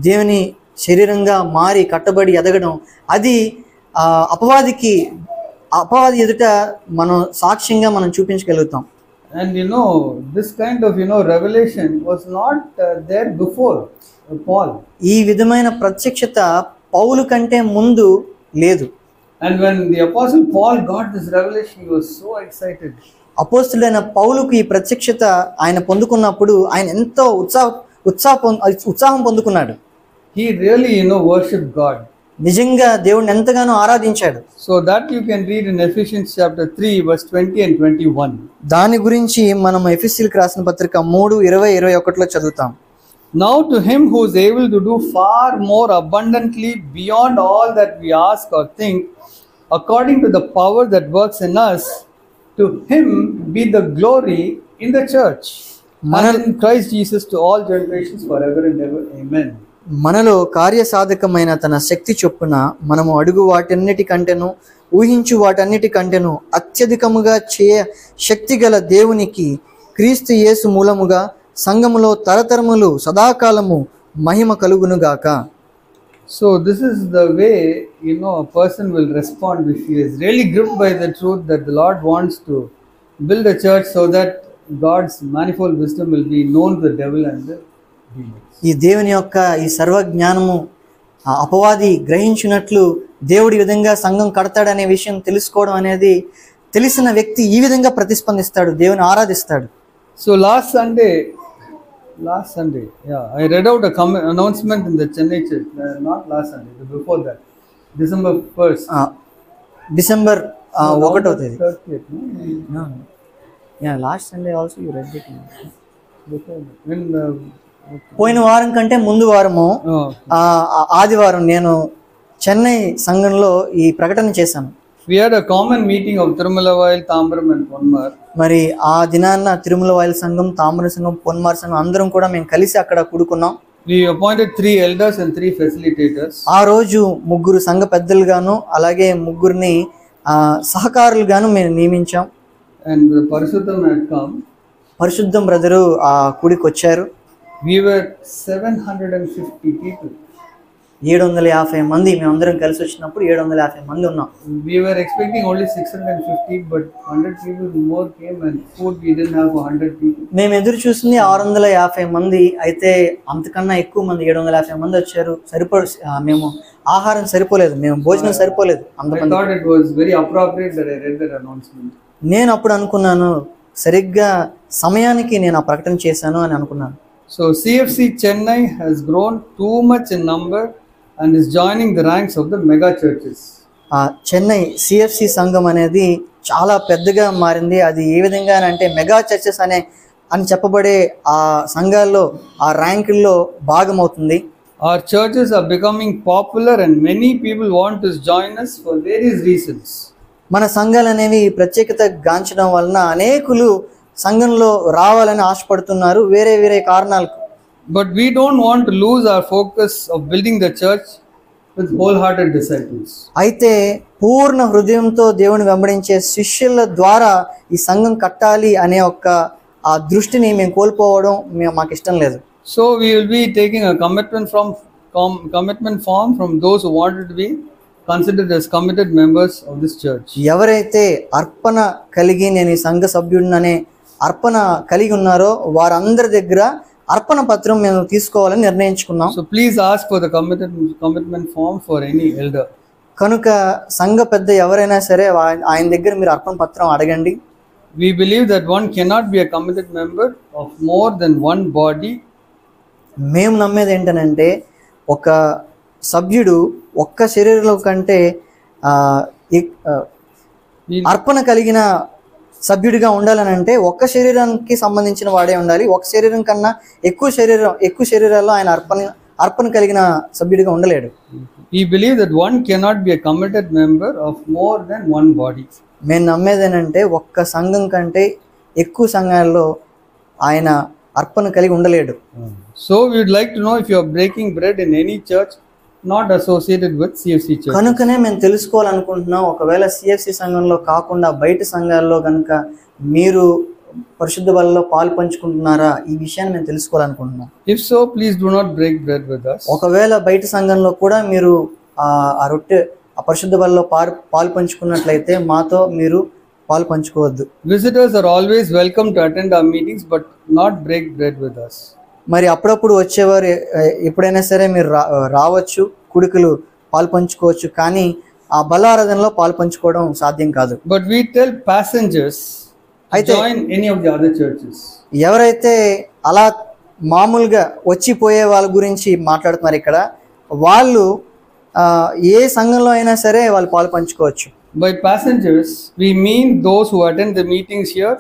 [SPEAKER 1] దేవుని శరీరంగా మారి కట్టబడి ఎదగడం, అది అపవాది ఎదుట మనం సాక్ష్యంగా మనం చూపించగలుగుతాం. And this kind of revelation was not there before Paul. ఈ విధమైన ప్రత్యక్షత పౌలు కంటే ముందు లేదు. And when the apostle Paul got this revelation, he was so excited. అపోస్తలుడైన పౌలుకు ఈ ప్రత్యక్షత ఆయన పొందుకున్నప్పుడు ఆయన ఎంతో ఉత్సాహం పొందుకున్నాడు. He really worshiped God. నిజంగా దేవుణ్ణి ఎంతగానో ఆరాధించాడు. So that you can read in Ephesians chapter 3 verse 20 and 21. దాని గురించి మనం ఎఫెసీయులకు రాసిన పత్రిక 3:20-21లో చదువుతాం. Now to him who is able to do far more abundantly beyond all that we ask or think, according to the power that works in us, to him be the glory in the church and in Christ Jesus to all generations forever and ever. Amen. మనలో కార్యసాధకమైన తన శక్తి చొప్పున మనము అడుగు వాటన్నిటికంటేను ఊహించు వాటన్నిటికంటేను అత్యధికముగా చేయ శక్తిగల దేవునికి క్రీస్తు యేసు మూలముగా సంఘములో తరతరములు సదాకాలము మహిమ కలుగునుగాక. So this is the way a person will respond if he is really gripped by the truth that the Lord wants to build a church so that God's manifold wisdom will be known to the devil and the demons.
[SPEAKER 2] ఈ దేవుని యొక్క ఈ సర్వజ్ఞానము ఆ అపవాది గ్రహించినట్లు దేవుడి ఈ విధంగా సంఘం కడతాడనే విషయం తెలుసుకోవడం అనేది తెలిసిన వ్యక్తి ఈ విధంగా ప్రతిస్పందిస్తాడు, దేవుని ఆరాధిస్తాడు.
[SPEAKER 1] So last Sunday, yeah, I read out a announcement in the Chennai church. Not last Sunday, but before that, December 1st.
[SPEAKER 2] December 1వ తేదీ.
[SPEAKER 1] 30th, no?
[SPEAKER 2] Last Sunday also you read it.
[SPEAKER 1] Before that. When,
[SPEAKER 2] పోయిన వారం కంటే ముందు వారము
[SPEAKER 1] oh,
[SPEAKER 2] ఆదివారం నేను చెన్నై సంఘంలో ఈ ప్రకటన చేశాను.
[SPEAKER 1] we had a common meeting of Tirumalavail, Tambaram and Ponmar.
[SPEAKER 2] మరి ఆ దినాన్న తిరుమల వాయిల్ సంఘం, తామర సంఘం, పొన్మార్ సంఘం అందరం కూడా మేము కలిసి అక్కడ కూడుకున్నాం.
[SPEAKER 1] We appointed 3 elders and 3 facilitators.
[SPEAKER 2] ఆ రోజు 3 సంఘ పెద్దలుగాను అలాగే 3 సహకారులుగాను మేము నియమించాం.
[SPEAKER 1] And the Parasuddham had come.
[SPEAKER 2] పరిశుద్ధం బ్రదరు ఆ కూడికి వచ్చారు.
[SPEAKER 1] We were 750 people.
[SPEAKER 2] 750 మంది మేమందరం కలిసి వచ్చినప్పుడు 750 మంది ఉన్నాం.
[SPEAKER 1] We were expecting only 650, but 100 people more came and food we didn't have for 100 people.
[SPEAKER 2] మేము ఎదురు చూసింది 650 మంది, అయితే అంతకన్నా ఎక్కువ మంది 750 మంది వచ్చారు. మేము ఆహారం సరిపోలేదు, మేము భోజనం సరిపోలేదు
[SPEAKER 1] I thought it was very appropriate that I read that announcement.
[SPEAKER 2] నేను అప్పుడు అనుకున్నాను, సరిగ్గా సమయానికి నేను ఆ ప్రకటన చేశాను అని అనుకున్నాను.
[SPEAKER 1] So CFC Chennai has grown too much in number and is joining the ranks of the mega churches.
[SPEAKER 2] Chennai CFC సంఘం అనేది చాలా పెద్దగా మారింది. అది ఏ విధంగా అంటే మెగా చర్చెస్ అని చెప్పబడే ఆ సంఘాల్లో ఆ ర్యాంకుల్లో భాగమవుతుంది.
[SPEAKER 1] Our churches are becoming popular and many people want to join us for various reasons.
[SPEAKER 2] మన సంఘాలు అనేవి ప్రత్యేకత గాంచడం వలన అనేకులు సంఘంలో రావాలని ఆశపడుతున్నారు, వేరే వేరే కారణాలకు.
[SPEAKER 1] But we don't want to lose our focus of building the church with wholehearted disciples.
[SPEAKER 2] అయితే పూర్ణ హృదయంతో దేవుని వెంబడించే శిష్యుల ద్వారా ఈ సంఘం కట్టాలి అనే ఆ దృష్టిని మేము కోల్పోవడం మాకు ఇష్టం లేదు.
[SPEAKER 1] So we will be taking a commitment form from those who wanted to be considered as committed members of this church.
[SPEAKER 2] ఎవరైతే అర్పణ కలిగి నేను ఈ సంఘ సభ్యుడిననే అర్పణ కలిగి ఉన్నారో వారందరి దగ్గర అర్పణ పత్రం మేము తీసుకోవాలని నిర్ణయించుకున్నాం.
[SPEAKER 1] So please ask for the commitment form for any elder.
[SPEAKER 2] కనుక సంఘ పెద్ద ఎవరైనా సరే ఆయన దగ్గర మీరు అర్పణ పత్రం అడగండి.
[SPEAKER 1] We believe that one cannot be a committed member of more than one body.
[SPEAKER 2] మేము నమ్మేది ఏంటనంటే ఒక సభ్యుడు ఒక్క శరీరంలో కంటే అర్పణ కలిగిన సభ్యుడిగా ఉండాలని అంటే ఒక్క శరీరానికి సంబంధించిన వాడే ఉండాలి. ఒక శరీరం కన్నా ఎక్కువ శరీరాల్లో ఆయన అర్పణ కలిగిన సభ్యుడిగా ఉండలేడు.
[SPEAKER 1] We believe that one cannot be a committed member of more than one body.
[SPEAKER 2] మేము నమ్మేదేనంటే ఒక్క సంఘం కంటే ఎక్కువ సంఘాల్లో ఆయన అర్పణ కలిగి ఉండలేడు.
[SPEAKER 1] So we would like to know if you are breaking bread in any church not associated with CFC church.
[SPEAKER 2] కనుకనే మేము తెలుసుకోవాలనుకుంటున్నాం, ఒకవేళ సిఎఫ్సి సంఘంలో కాకుండా బయట సంఘాల్లో కనుక మీరు పరిశుద్ధ బలిలో పాలు పంచుకుంటున్నారా, ఈ విషయాన్ని మేము తెలుసుకోవాలనుకుంటున్నాం.
[SPEAKER 1] If so, please do not break bread with us.
[SPEAKER 2] ఒకవేళ బయట సంఘంలో కూడా మీరు ఆ రొట్టె ఆ పరిశుద్ధ బలిలో పాలు పంచుకున్నట్లయితే మాతో మీరు పాలు పంచుకోవద్దు.
[SPEAKER 1] Visitors are always welcome to attend our meetings but not break bread with us.
[SPEAKER 2] మరి అప్పుడప్పుడు వచ్చేవారు ఎప్పుడైనా సరే మీరు రావచ్చు, కుడికలు పాలు పంచుకోవచ్చు, కానీ ఆ బలారాధనలో పాలు పంచుకోవడం సాధ్యం కాదు.
[SPEAKER 1] But we tell passengers join any of the other churches.
[SPEAKER 2] ఎవరైతే అలా మామూలుగా వచ్చిపోయే వాళ్ళ గురించి మాట్లాడుతున్నారు ఇక్కడ, వాళ్ళు ఏ సంఘంలో అయినా సరే వాళ్ళు పాలు పంచుకోవచ్చు.
[SPEAKER 1] By passengers we mean those who attend the meetings here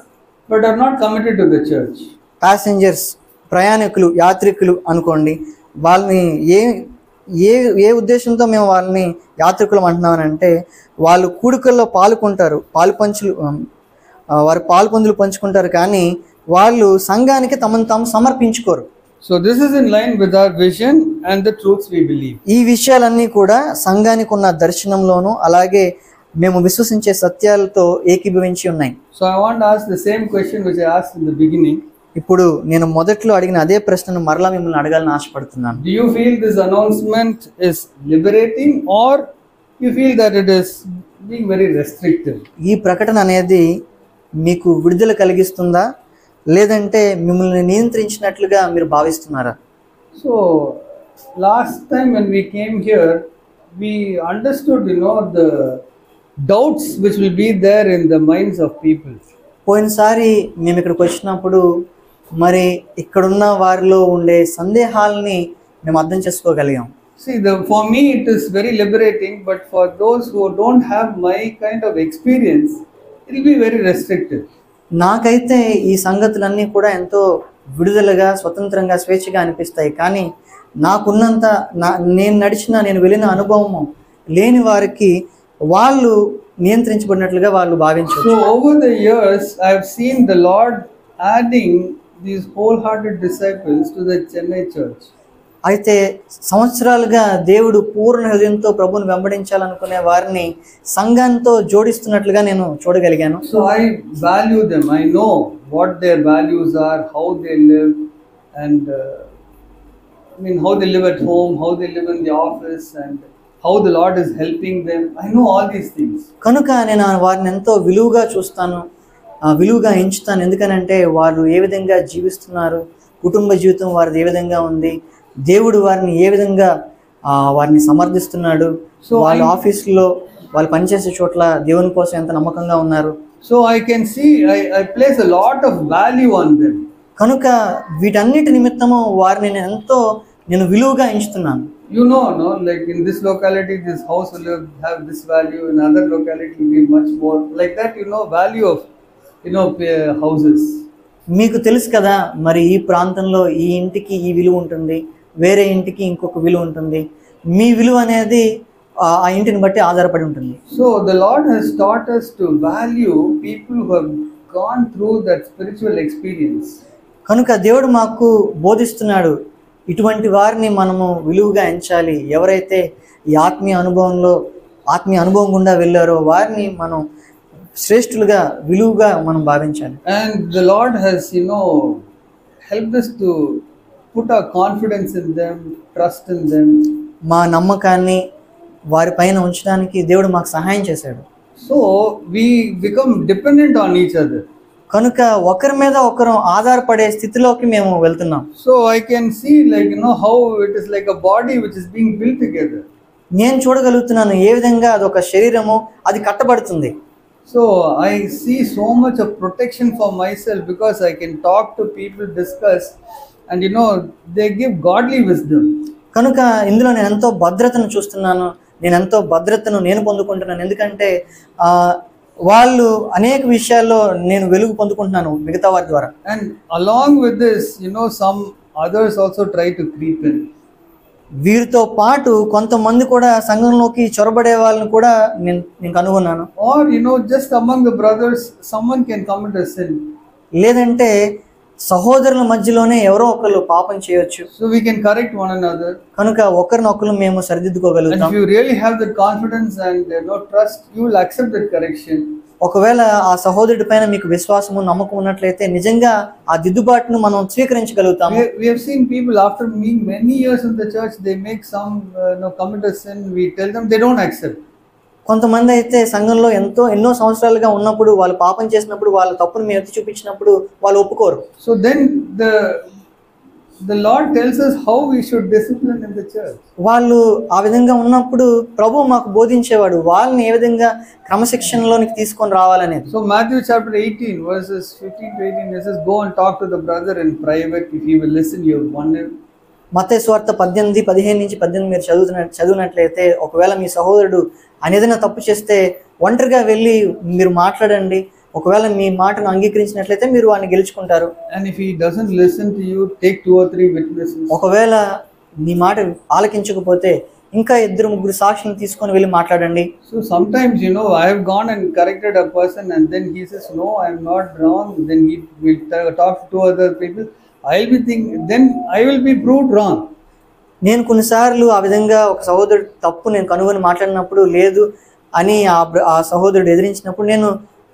[SPEAKER 1] but are not committed to the church.
[SPEAKER 2] Passengers, ప్రయాణికులు, యాత్రికులు అనుకోండి. వాళ్ళని ఏ ఉద్దేశంతో మేము వాళ్ళని యాత్రికులు అంటున్నామనంటే వాళ్ళు కూడికల్లో పాల్గొంటారు, వారు పాల్పొందులు పంచుకుంటారు, కానీ వాళ్ళు సంఘానికి తమను తాము సమర్పించుకోరు.
[SPEAKER 1] So this is in line with our vision and the truths we believe.
[SPEAKER 2] ఈ విషయాలన్నీ కూడా సంఘానికి ఉన్న దర్శనంలోను అలాగే మేము విశ్వసించే సత్యాలతో ఏకీభవించి ఉన్నాయి.
[SPEAKER 1] So I want to ask the same question which I asked in the beginning.
[SPEAKER 2] ఇప్పుడు నేను మొదట్లో అడిగిన అదే ప్రశ్నను మరలా మిమ్మల్ని అడగాలని ఆశపడుతున్నాను.
[SPEAKER 1] Do you feel this announcement is liberating or you feel that it is being very restrictive?
[SPEAKER 2] ఈ ప్రకటన అనేది మీకు విడుదల కలిగిస్తుందా లేదంటే మిమ్మల్ని నియంత్రించినట్లుగా మీరు భావిస్తున్నారా?
[SPEAKER 1] So last time when we came here, we understood, the doubts which will be there in the minds of people.
[SPEAKER 2] పోయినసారి మేము ఇక్కడికి వచ్చినప్పుడు మరి ఇక్కడున్న వారిలో ఉండే సందేహాలని మేము అర్థం చేసుకోగలిగాం.
[SPEAKER 1] See, for me it is very liberating, but for those who don't have my kind of experience, it will be very restrictive.
[SPEAKER 2] నాకైతే ఈ సంగతులన్నీ కూడా ఎంతో విడుదలగా, స్వతంత్రంగా, స్వేచ్ఛగా అనిపిస్తాయి. కానీ నాకున్నంత నేను వెళ్ళిన అనుభవము లేని వారికి వాళ్ళు నియంత్రించబడినట్లుగా వాళ్ళు భావించారు.
[SPEAKER 1] So over the years I have seen the Lord adding these wholehearted disciples to the Chennai church.
[SPEAKER 2] అయితే సంవత్సరాలుగా దేవుడు పూర్ణ హృదయంతో ప్రభువుని వెంబడించాలనుకునే వారిని సంఘంతో జోడిస్తున్నట్లుగా నేను చూడగలిగాను.
[SPEAKER 1] So I value them. I know what their values are, how they live, and how they live at home, how they live in the office, and how the Lord is helping them. I know all these things.
[SPEAKER 2] కనుక నేను వారిని ఎంతో విలువగా చూస్తాను, విలువగా ఎంచుతాను. ఎందుకనంటే వారు ఏ విధంగా జీవిస్తున్నారు, కుటుంబ జీవితం వారిది ఏ విధంగా ఉంది, దేవుడు వారిని ఏ విధంగా వారిని సమర్థిస్తున్నాడు, వాళ్ళ ఆఫీసులో వాళ్ళు పనిచేసే చోట్ల దేవుని కోసం ఎంత నమ్మకంగా ఉన్నారు.
[SPEAKER 1] So I can see, I place a lot of value on them.
[SPEAKER 2] కనుక వీటన్నిటి నిమిత్తము వారిని నేను విలువగా ఎంచుతున్నాను.
[SPEAKER 1] Like in this locality this house will have this value, in other locality will be much more, like that, value of houses.
[SPEAKER 2] మీకు తెలుసు కదా, మరి ఈ ప్రాంతంలో ఈ ఇంటికి ఈ విలువ ఉంటుంది, వేరే ఇంటికి ఇంకొక విలువ ఉంటుంది. మీ విలువ అనేది ఆ ఇంటిని బట్టి ఆధారపడి ఉంటుంది.
[SPEAKER 1] So the Lord has taught us to value people who have gone through that spiritual experience.
[SPEAKER 2] కనుక దేవుడు మాకు బోధిస్తున్నాడు, ఇటువంటి వారిని మనము విలువగా ఎంచాలి. ఎవరైతే ఈ ఆత్మీయ అనుభవం గుండా వెళ్ళారో వారిని మనం శ్రేష్ఠులుగా, విలువగా మనం భావించాలి.
[SPEAKER 1] And the Lord has helped us to put our confidence in them, trust in them.
[SPEAKER 2] మా నమ్మకాన్ని వారి పైన ఉంచడానికి దేవుడు మాకు సహాయం చేశాడు.
[SPEAKER 1] So we become dependent on each other.
[SPEAKER 2] కనుక ఒకరి మీద ఒకరు ఆధారపడే స్థితిలోకి మేము వెళ్తున్నాం.
[SPEAKER 1] So I can see, how it is like a body which is being built together.
[SPEAKER 2] నేను చూడగలుగుతున్నాను ఏ విధంగా అదొక శరీరము, అది కట్టబడుతుంది.
[SPEAKER 1] So I see so much of protection for myself because I can talk to people, discuss, and they give godly wisdom.
[SPEAKER 2] కనుక ఇందులో నేను ఎంతో భద్రతను చూస్తున్నాను, నేను పొందుకుంటున్నాను. ఎందుకంటే వాళ్ళు అనేక విషయాల్లో నేను వెలుగు పొందుకుంటున్నాను మిగతా వారి ద్వారా.
[SPEAKER 1] And along with this, some others also try to creep in.
[SPEAKER 2] వీరితో పాటు కొంతమంది కూడా సంఘంలోకి చొరబడే వాళ్ళని కూడా నేను కనుగొన్నాను.
[SPEAKER 1] Or just among the brothers someone can commit a sin.
[SPEAKER 2] లేదంటే సహోదరుల మధ్యలోనే ఎవరో ఒకరు పాపం చేయొచ్చు.
[SPEAKER 1] So we can correct one another.
[SPEAKER 2] కనుక ఒకరినొకరు మేము సరిదిద్దుకోగలుగుతాం.
[SPEAKER 1] And if you really have that confidence and trust, you will accept that correction.
[SPEAKER 2] ఒకవేళ ఆ సహోదరుడి పైన మీకు విశ్వాసము, నమ్మకం ఉన్నట్లయితే నిజంగా ఆ దిద్దుబాటును మనం స్వీకరించగలుగుతాం.
[SPEAKER 1] We have seen people after being many years in the church, they make some commit a sin. We tell them, they don't accept.
[SPEAKER 2] కొంతమంది అయితే సంఘంలో ఎన్నో సంవత్సరాలుగా ఉన్నప్పుడు వాళ్ళు పాపం చేసినప్పుడు వాళ్ళ తప్పును మేము ఎత్తి చూపించినప్పుడు వాళ్ళు ఒప్పుకోరు.
[SPEAKER 1] So then the Lord tells us how we should discipline in the church.
[SPEAKER 2] వాళ్ళు ఆ విధంగా ఉన్నప్పుడు ప్రభువు మాకు బోధించేవాడు వాళ్ళని ఏ విధంగా క్రమశిక్షణలోనికి తీసుకొని రావాలనేది.
[SPEAKER 1] So Matthew chapter 18 verses 15 to 18 it says, go and talk to the brother in private. If he will listen, you have won him.
[SPEAKER 2] మత్తయి సువార్త 15:15 మీరు చదివినట్లయితే, ఒకవేళ మీ సహోదరుడు అనేదైనా తప్పు చేస్తే ఒంటరిగా వెళ్ళి మీరు మాట్లాడండి. ఒకవేళ మీ మాటను అంగీకరించినట్లయితే మీరు వాడిని గెలుచుకుంటారు.
[SPEAKER 1] And if he doesn't listen to you, take 2 or 3 witnesses.
[SPEAKER 2] ఒకవేళ నీ మాట ఆలకించకపోతే ఇంకా 2-3 సాక్షులను తీసుకొని వెళ్ళి మాట్లాడండి.
[SPEAKER 1] So sometimes I have gone and corrected a person and then he says no, I am not wrong. Then he will talk to 2 other people. Then I will be proved wrong.
[SPEAKER 2] నేను కొన్నిసార్లు ఆ విధంగా ఒక సహోదరుడు తప్పు నేను కనుగొని మాట్లాడినప్పుడు లేదు అని ఆ సహోదరుడు ఎదిరించినప్పుడు నేను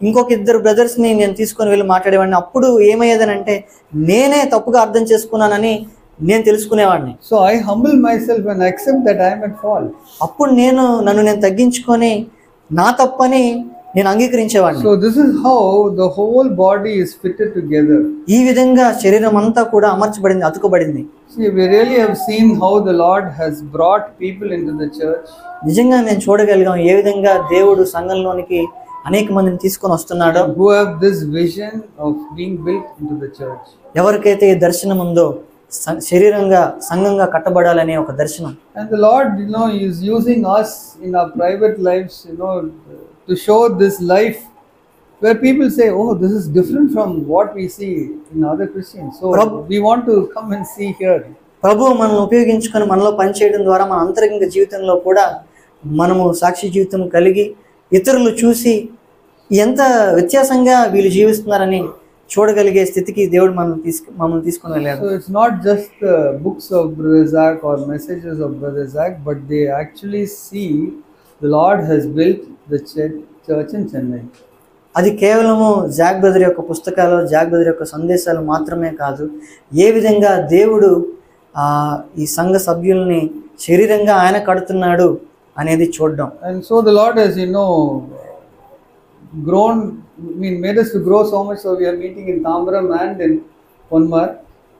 [SPEAKER 2] ఇంకొక 2 బ్రదర్స్ని నేను తీసుకొని వెళ్ళి మాట్లాడేవాడిని. అప్పుడు ఏమయ్యేదనంటే నేనే తప్పుగా అర్థం చేసుకున్నానని నేను తెలుసుకునేవాడిని.
[SPEAKER 1] So I humble myself and accept that I am at fault.
[SPEAKER 2] అప్పుడు నన్ను తగ్గించుకొని నా తప్పని నేను అంగీకరించేవాడిని.
[SPEAKER 1] So this is how the whole body is fitted together.
[SPEAKER 2] ఈ విధంగా శరీరం అంతా కూడా అమర్చబడింది, అతుకబడింది.
[SPEAKER 1] See, we really have seen how the Lord has brought people into the church.
[SPEAKER 2] నిజంగా నేను చూడగలిగాం ఏ విధంగా దేవుడు సంఘంలోనికి అనేక మందిని తీసుకొని వస్తున్నాడో,
[SPEAKER 1] who have this vision of being built into the church.
[SPEAKER 2] ఎవరికైతే ఈ దర్శనం ఉందో శరీరంగా సంఘంగా కట్టబడాలనే ఒక దర్శనం.
[SPEAKER 1] And the Lord, is using us in our private lives, to show this life where people say, oh, this is different from what we see in other Christians. So we want to come and see here.
[SPEAKER 2] ప్రభువు మనల్ని ఉపయోగించుకొని మనలో పనిచేయడం ద్వారా మన అంతరంగిక జీవితంలో కూడా మనము సాక్షి జీవితం కలిగి ఇతరులు చూసి ఎంత వ్యత్యాసంగా వీళ్ళు జీవిస్తున్నారని చూడగలిగే స్థితికి దేవుడు మమ్మల్ని తీసుకొని వెళ్ళాడు.
[SPEAKER 1] So it's not just the books of Brother Zach or messages of Brother Zach, but they actually see the Lord has built the church in Chennai.
[SPEAKER 2] అది కేవలము జాక్ బ్రదర్ యొక్క పుస్తకాలు, జాక్ బ్రదర్ యొక్క సందేశాలు మాత్రమే కాదు, ఏ విధంగా దేవుడు ఈ సంఘ సభ్యుల్ని శరీరంగా ఆయన కడుతున్నాడు అనేది చూడడం.
[SPEAKER 1] And so the Lord has grown, made us to grow so much, so we are meeting in Tambaram and in Ponmar.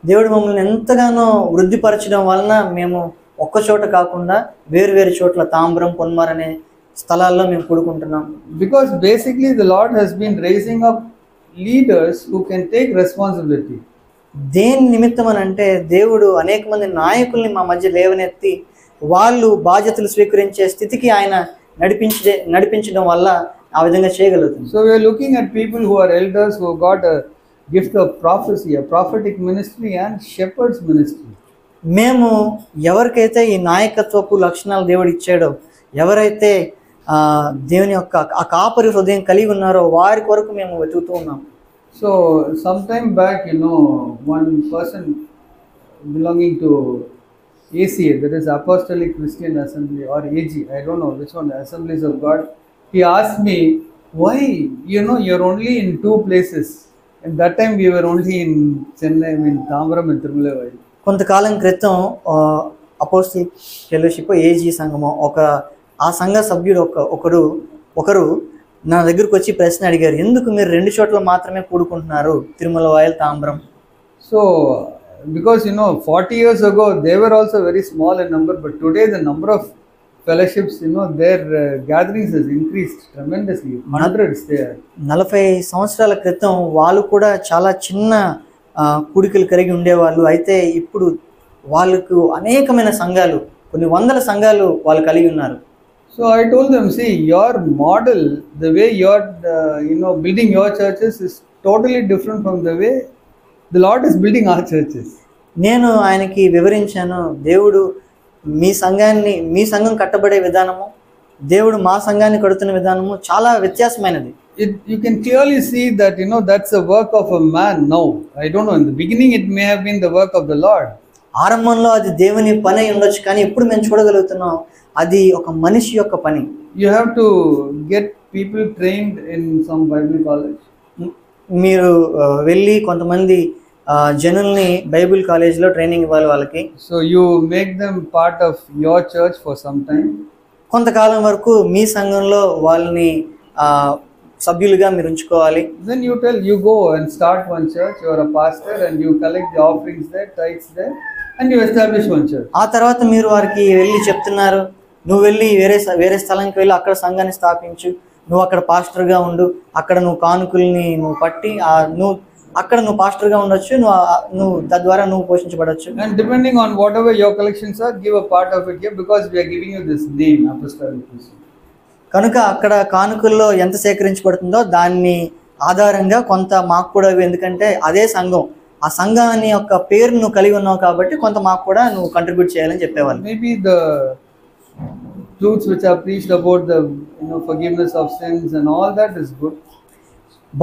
[SPEAKER 2] దేవుడు మమ్మల్ని ఎంతగానో వృద్ధిపరచడం వలన మేము ఒక్క చోట కాకుండా వేరు చోట్ల తాంబరం, పొన్మార్ అనే స్థలాల్లో మేము కూడుకుంటున్నాం.
[SPEAKER 1] Because basically the Lord has been raising up leaders who can take responsibility.
[SPEAKER 2] దేని నిమిత్తం అని అంటే దేవుడు అనేక మంది నాయకుల్ని మా మధ్య లేవనెత్తి వాళ్ళు బాధ్యతలు స్వీకరించే స్థితికి ఆయన నడిపించడం వల్ల ఆ విధంగా చేయగలుగుతుంది.
[SPEAKER 1] So we are looking at people who are elders who got a gift of prophecy, a prophetic ministry and shepherd's ministry.
[SPEAKER 2] మేము ఎవరికైతే ఈ నాయకత్వపు లక్షణాలు దేవుడు ఇచ్చాడో, ఎవరైతే దేవుని యొక్క ఆ కాపరి హృదయం కలిగి ఉన్నారో వారి కొరకు మేము వెతుకుతూ ఉన్నాం.
[SPEAKER 1] So sometime back, one person belonging to ACA, that is Apostolic Christian Assembly, or AG, I don't know which one, Assemblies of God, he asked me, why, you're only in two places. And that time we were only in Chennai, in Tambaram and Tirumala.
[SPEAKER 2] కొంతకాలం క్రితం apostolic fellowship AG సంఘము ఆ సంఘ సభ్యుడు ఒకరు నా దగ్గరకు వచ్చి ప్రశ్న అడిగారు, ఎందుకు మీరు 2 చోట్ల మాత్రమే కూడుకుంటున్నారు, Thirumullaivoyal, Tambaram?
[SPEAKER 1] So because 40 years ago they were also very small in number, but today the number of fellowships, their gatherings has increased tremendously, hundreds there. 40
[SPEAKER 2] సంవత్సరాల క్రితం వాళ్ళు కూడా చాలా చిన్న కూడికలు కలిగి ఉండేవాళ్ళు. అయితే ఇప్పుడు వాళ్ళకు అనేకమైన సంఘాలు, కొన్ని వందల సంఘాలు వాళ్ళు కలిగి ఉన్నారు.
[SPEAKER 1] So I told them, see, your model, the way you're building your churches is totally different from the way the Lord is building our churches.
[SPEAKER 2] నేను ఆయనకి వివరించాను, దేవుడు మీ సంఘం కట్టబడే విధానము, దేవుడు మా సంఘాన్ని కడుతున్న విధానము చాలా వ్యత్యాసమైనది.
[SPEAKER 1] You can clearly see that that's a work of a man now. I don't know, in the beginning it may have been the work of the Lord.
[SPEAKER 2] ఆరంభంలో అది దేవుని పని ఉండొచ్చు, కానీ ఇప్పుడు మేము చూడగలుగుతున్నాం అది ఒక మనిషి యొక్క పని.
[SPEAKER 1] You have to get people trained in some Bible college.
[SPEAKER 2] మీరు వెళ్ళి కొంతమంది జనుల్ని బైబిల్ కాలేజ్లో ట్రైనింగ్ ఇవ్వాలి వాళ్ళకి.
[SPEAKER 1] So you make them part of your church for some time.
[SPEAKER 2] కొంతకాలం వరకు మీ సంఘంలో వాళ్ళని సభ్యులుగా మీరు ఉంచుకోవాలి.
[SPEAKER 1] Then you go and start one church, you are a pastor and you collect the offerings there, tithes there, and you establish one church.
[SPEAKER 2] ఆ తర్వాత మీరు వారికి వెళ్ళి చెప్తున్నారు, నువ్వు వెళ్ళి వేరే స్థలంకి వెళ్ళి అక్కడ సంఘాన్ని స్థాపించు, నువ్వు అక్కడ పాస్టర్గా ఉండు, అక్కడ నువ్వు కానుకల్ని నువ్వు పట్టి అక్కడ నువ్వు పాస్టర్గా ఉండొచ్చు, నువ్వు తద్వారా నువ్వు పోషించబడచ్చు.
[SPEAKER 1] And depending on whatever your collections are, give a part of it here, because we are giving you this name, Apostolic Christian.
[SPEAKER 2] కనుక అక్కడ కానుకల్లో ఎంత సేకరించబడుతుందో దాన్ని ఆధారంగా కొంత మాకు కూడా, ఎందుకంటే అదే సంఘం, ఆ సంఘాన్ని యొక్క పేరు నువ్వు కలిగి ఉన్నావు కాబట్టి కొంత మాకు కూడా నువ్వు కంట్రిబ్యూట్ చేయాలని చెప్పేవాళ్ళు.
[SPEAKER 1] Maybe the truths which are preached about the forgiveness of sins and all that is good.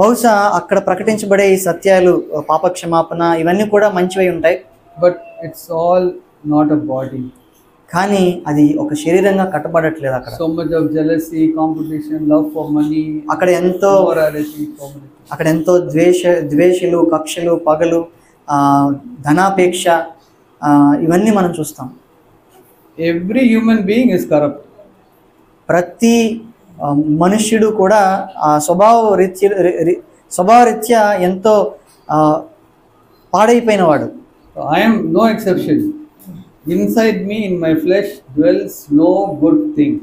[SPEAKER 2] బహుశా అక్కడ ప్రకటించబడే ఈ సత్యాలు, పాపక్షమాపణ, ఇవన్నీ కూడా మంచివై ఉంటాయి.
[SPEAKER 1] But it's all not a body.
[SPEAKER 2] కానీ అది ఒక శరీరంగా కట్టబడట్లేదు. అక్కడ
[SPEAKER 1] so much of jealousy, competition, love for money,
[SPEAKER 2] అక్కడ ఎంతో
[SPEAKER 1] morality,
[SPEAKER 2] అక్కడ ఎంతో ద్వేషాలు, కక్షలు, పగలు, ధనాపేక్ష, ఇవన్నీ మనం చూస్తాం.
[SPEAKER 1] Every human being is corrupt.
[SPEAKER 2] ప్రతి మనుష్యుడు కూడా ఆ స్వభావరీత్యా ఎంతో పాడైపోయినవాడు.
[SPEAKER 1] I am no exception. Inside me, in my flesh, dwells no good thing.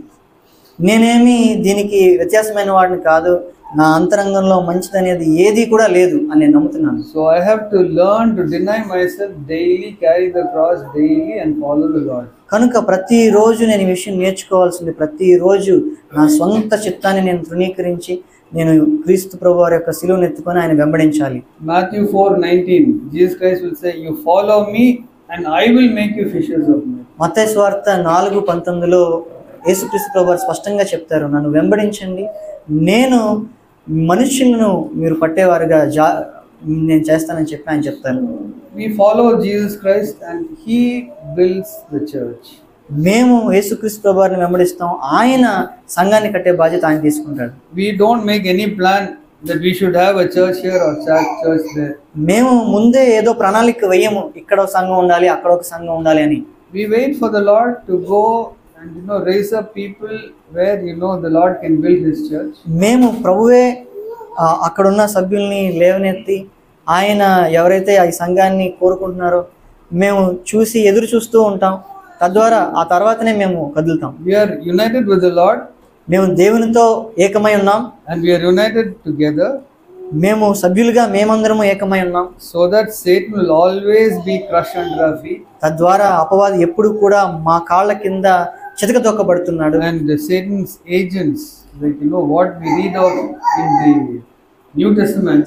[SPEAKER 2] నేనేమి దీనికి వ్యత్యాసమైన వాడిని కాదు, నా అంతరంగంలో మంచిదనేది ఏది కూడా లేదు అని నేను నమ్ముతున్నాను.
[SPEAKER 1] So I have to learn to deny myself daily, carry the cross daily and follow the Lord.
[SPEAKER 2] కనుక ప్రతిరోజు నేను ఈ విషయం నేర్చుకోవాల్సింది. ప్రతిరోజు నా సొంత చిత్తాన్ని నేను తృణీకరించి నేను క్రీస్తు ప్రభువు వారి యొక్క శిలువను ఎత్తుకొని ఆయన వెంబడించాలి.
[SPEAKER 1] Matthew 4:19, Jesus Christ will say, "You follow me and I will make you fishers of men."
[SPEAKER 2] మత్తయి సువార్త 4:19లో యేసుక్రీస్తు ప్రభువు వారు స్పష్టంగా చెప్తారు, నన్ను వెంబడించండి, నేను మనుషులను మీరు పట్టేవారుగా నేను చేస్తానని చెప్పి ఆయన చెప్తారు.
[SPEAKER 1] We follow Jesus Christ and he builds the church.
[SPEAKER 2] మేము యేసుక్రీస్తు ప్రభువు వారిని వెంబడిస్తాం, ఆయన సంఘాన్ని కట్టే బాధ్యత ఆయన తీసుకుంటాడు.
[SPEAKER 1] We don't make any plan that we should have a church here or church there.
[SPEAKER 2] మేము ముందే ఏదో ప్రణాళిక వేయము, ఇక్కడ ఒక సంఘం ఉండాలి, అక్కడ ఒక సంఘం ఉండాలి అని.
[SPEAKER 1] We wait for the Lord to go and raise up people where the Lord can build his church.
[SPEAKER 2] మేము ప్రభువే అక్కడున్న సభ్యుల్ని లేవనెత్తి ఆయన ఎవరైతే ఈ సంఘాన్ని కోరుకుంటున్నారో మేము చూసి ఎదురు చూస్తూ ఉంటాం. తద్వారా ఆ తర్వాతనే మేము కదులుతాం.
[SPEAKER 1] We are united with the Lord.
[SPEAKER 2] మేము దేవునితో ఏకమై ఉన్నాం.
[SPEAKER 1] And we are united together.
[SPEAKER 2] మేము సభ్యులుగా మేమందరము ఏకమై ఉన్నాం.
[SPEAKER 1] So that Satan will always be crushed under our feet.
[SPEAKER 2] తద్వారా అపవాది ఎప్పుడు కూడా మా కాళ్ళ కింద చితకతొక్కబడుతున్నాడు.
[SPEAKER 1] And Satan's agents, what we read of in the New Testament,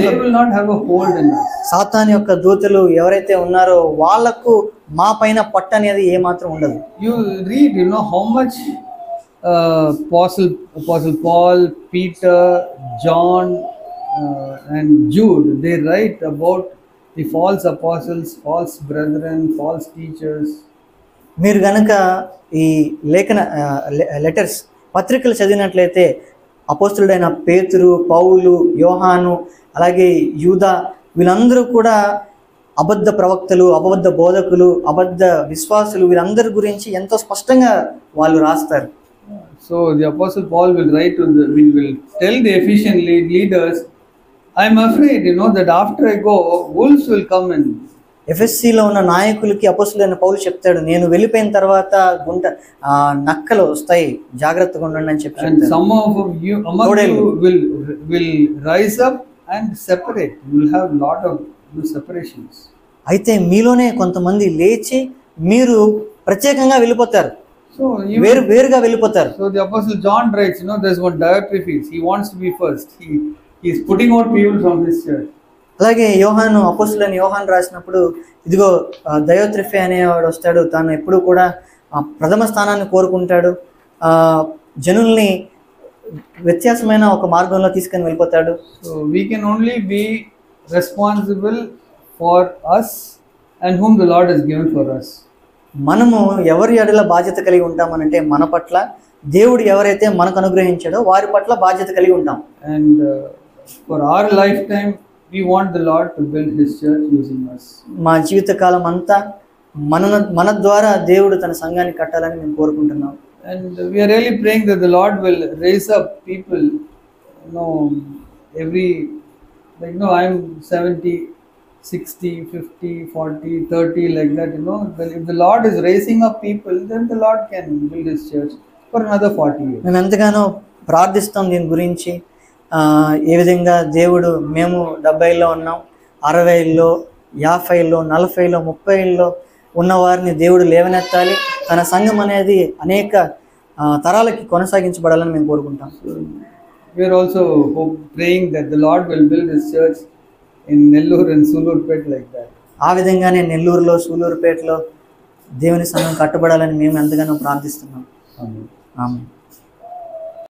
[SPEAKER 1] they will not have a hold in us.
[SPEAKER 2] సాతాను యొక్క దూతలు ఎవరైతే ఉన్నారో వాళ్ళకు మా పైన పట్టు అనేది ఏమాత్రం ఉండదు.
[SPEAKER 1] You read, how much Apostle Paul, Peter, John, and Jude, they write about the false apostles, false brethren, false teachers.
[SPEAKER 2] మీరు గనక ఈ లెటర్స్ పత్రికలు చదివినట్లయితే అపోస్తులుడైన పేతురు, పౌలు, యోహాను, అలాగే యూదా వీళ్ళందరూ కూడా అబద్ధ ప్రవక్తలు, అబద్ధ బోధకులు, అబద్ధ విశ్వాసులు వీళ్ళందరి గురించి ఎంతో స్పష్టంగా వాళ్ళు రాస్తారు.
[SPEAKER 1] So the Apostle Paul will will tell the Ephesian leaders, I am afraid, that after I go, wolves will come and.
[SPEAKER 2] ఎఫెస్సీలో ఉన్న నాయకులకి అపోస్తులైన పౌలు చెప్తాడు, నేను వెళ్ళిపోయిన తర్వాత నక్కలు వస్తాయి, జాగ్రత్తగా ఉండండి అని చెప్పి.
[SPEAKER 1] And some of you among you will rise up and separate. You will have lot of separations.
[SPEAKER 2] అయితే మీలోనే కొంతమంది లేచి మీరు ప్రత్యేకంగా వెళ్ళిపోతారు, వేరుగా వెళ్ళిపోతారు.
[SPEAKER 1] So the Apostle John writes, there's one Diotrephes. He wants to be first. He is putting out people from his church.
[SPEAKER 2] అలాగే అపోస్తులైన యోహాను రాసినప్పుడు ఇదిగో దయోత్రిఫే అనేవాడు వస్తాడు, తాను ఎప్పుడు కూడా ప్రథమ స్థానాన్ని కోరుకుంటాడు, జనుల్ని వ్యత్యాసమైన ఒక మార్గంలో తీసుకొని వెళ్ళిపోతాడు.
[SPEAKER 1] So we can only be responsible for us and whom the Lord has given for us.
[SPEAKER 2] మనము ఎవరి ఎడల బాధ్యత కలిగి ఉంటామనంటే మన పట్ల దేవుడు ఎవరైతే మనకు అనుగ్రహించాడో వారి పట్ల బాధ్యత కలిగి ఉంటాం.
[SPEAKER 1] And for our lifetime we want the Lord to build his church using us.
[SPEAKER 2] మా జీవితకాలం అంతా మన ద్వారా దేవుడు తన సంఘాన్ని కట్టాలని మేము కోరుకుంటున్నాం.
[SPEAKER 1] And we are really praying that the Lord will raise up people, I'm 70, 60, 50, 40, 30 like that, if the Lord is raising up people, then the Lord can build his church for another 40 years.
[SPEAKER 2] మేము ఎంతగానో ప్రార్థిస్తాం దీని గురించి. ఏ విధంగా దేవుడు మేము 70లో ఉన్నాం, 60లో, 50లో, 40లో, 30లో ఉన్నవారిని దేవుడు లేవనెత్తాలి, తన సంఘం అనేది అనేక తరాలకి కొనసాగించబడాలని మేము కోరుకుంటాం.
[SPEAKER 1] We are also praying that the Lord will build his church in Nellore and Sulurpet like that.
[SPEAKER 2] ఆ విధంగానే నెల్లూరులో, సూలూరుపేటలో దేవుని సంఘం కట్టబడాలని మేము ఎంతగానో ప్రార్థిస్తున్నాం.
[SPEAKER 1] Amen.
[SPEAKER 2] ఆమేన్.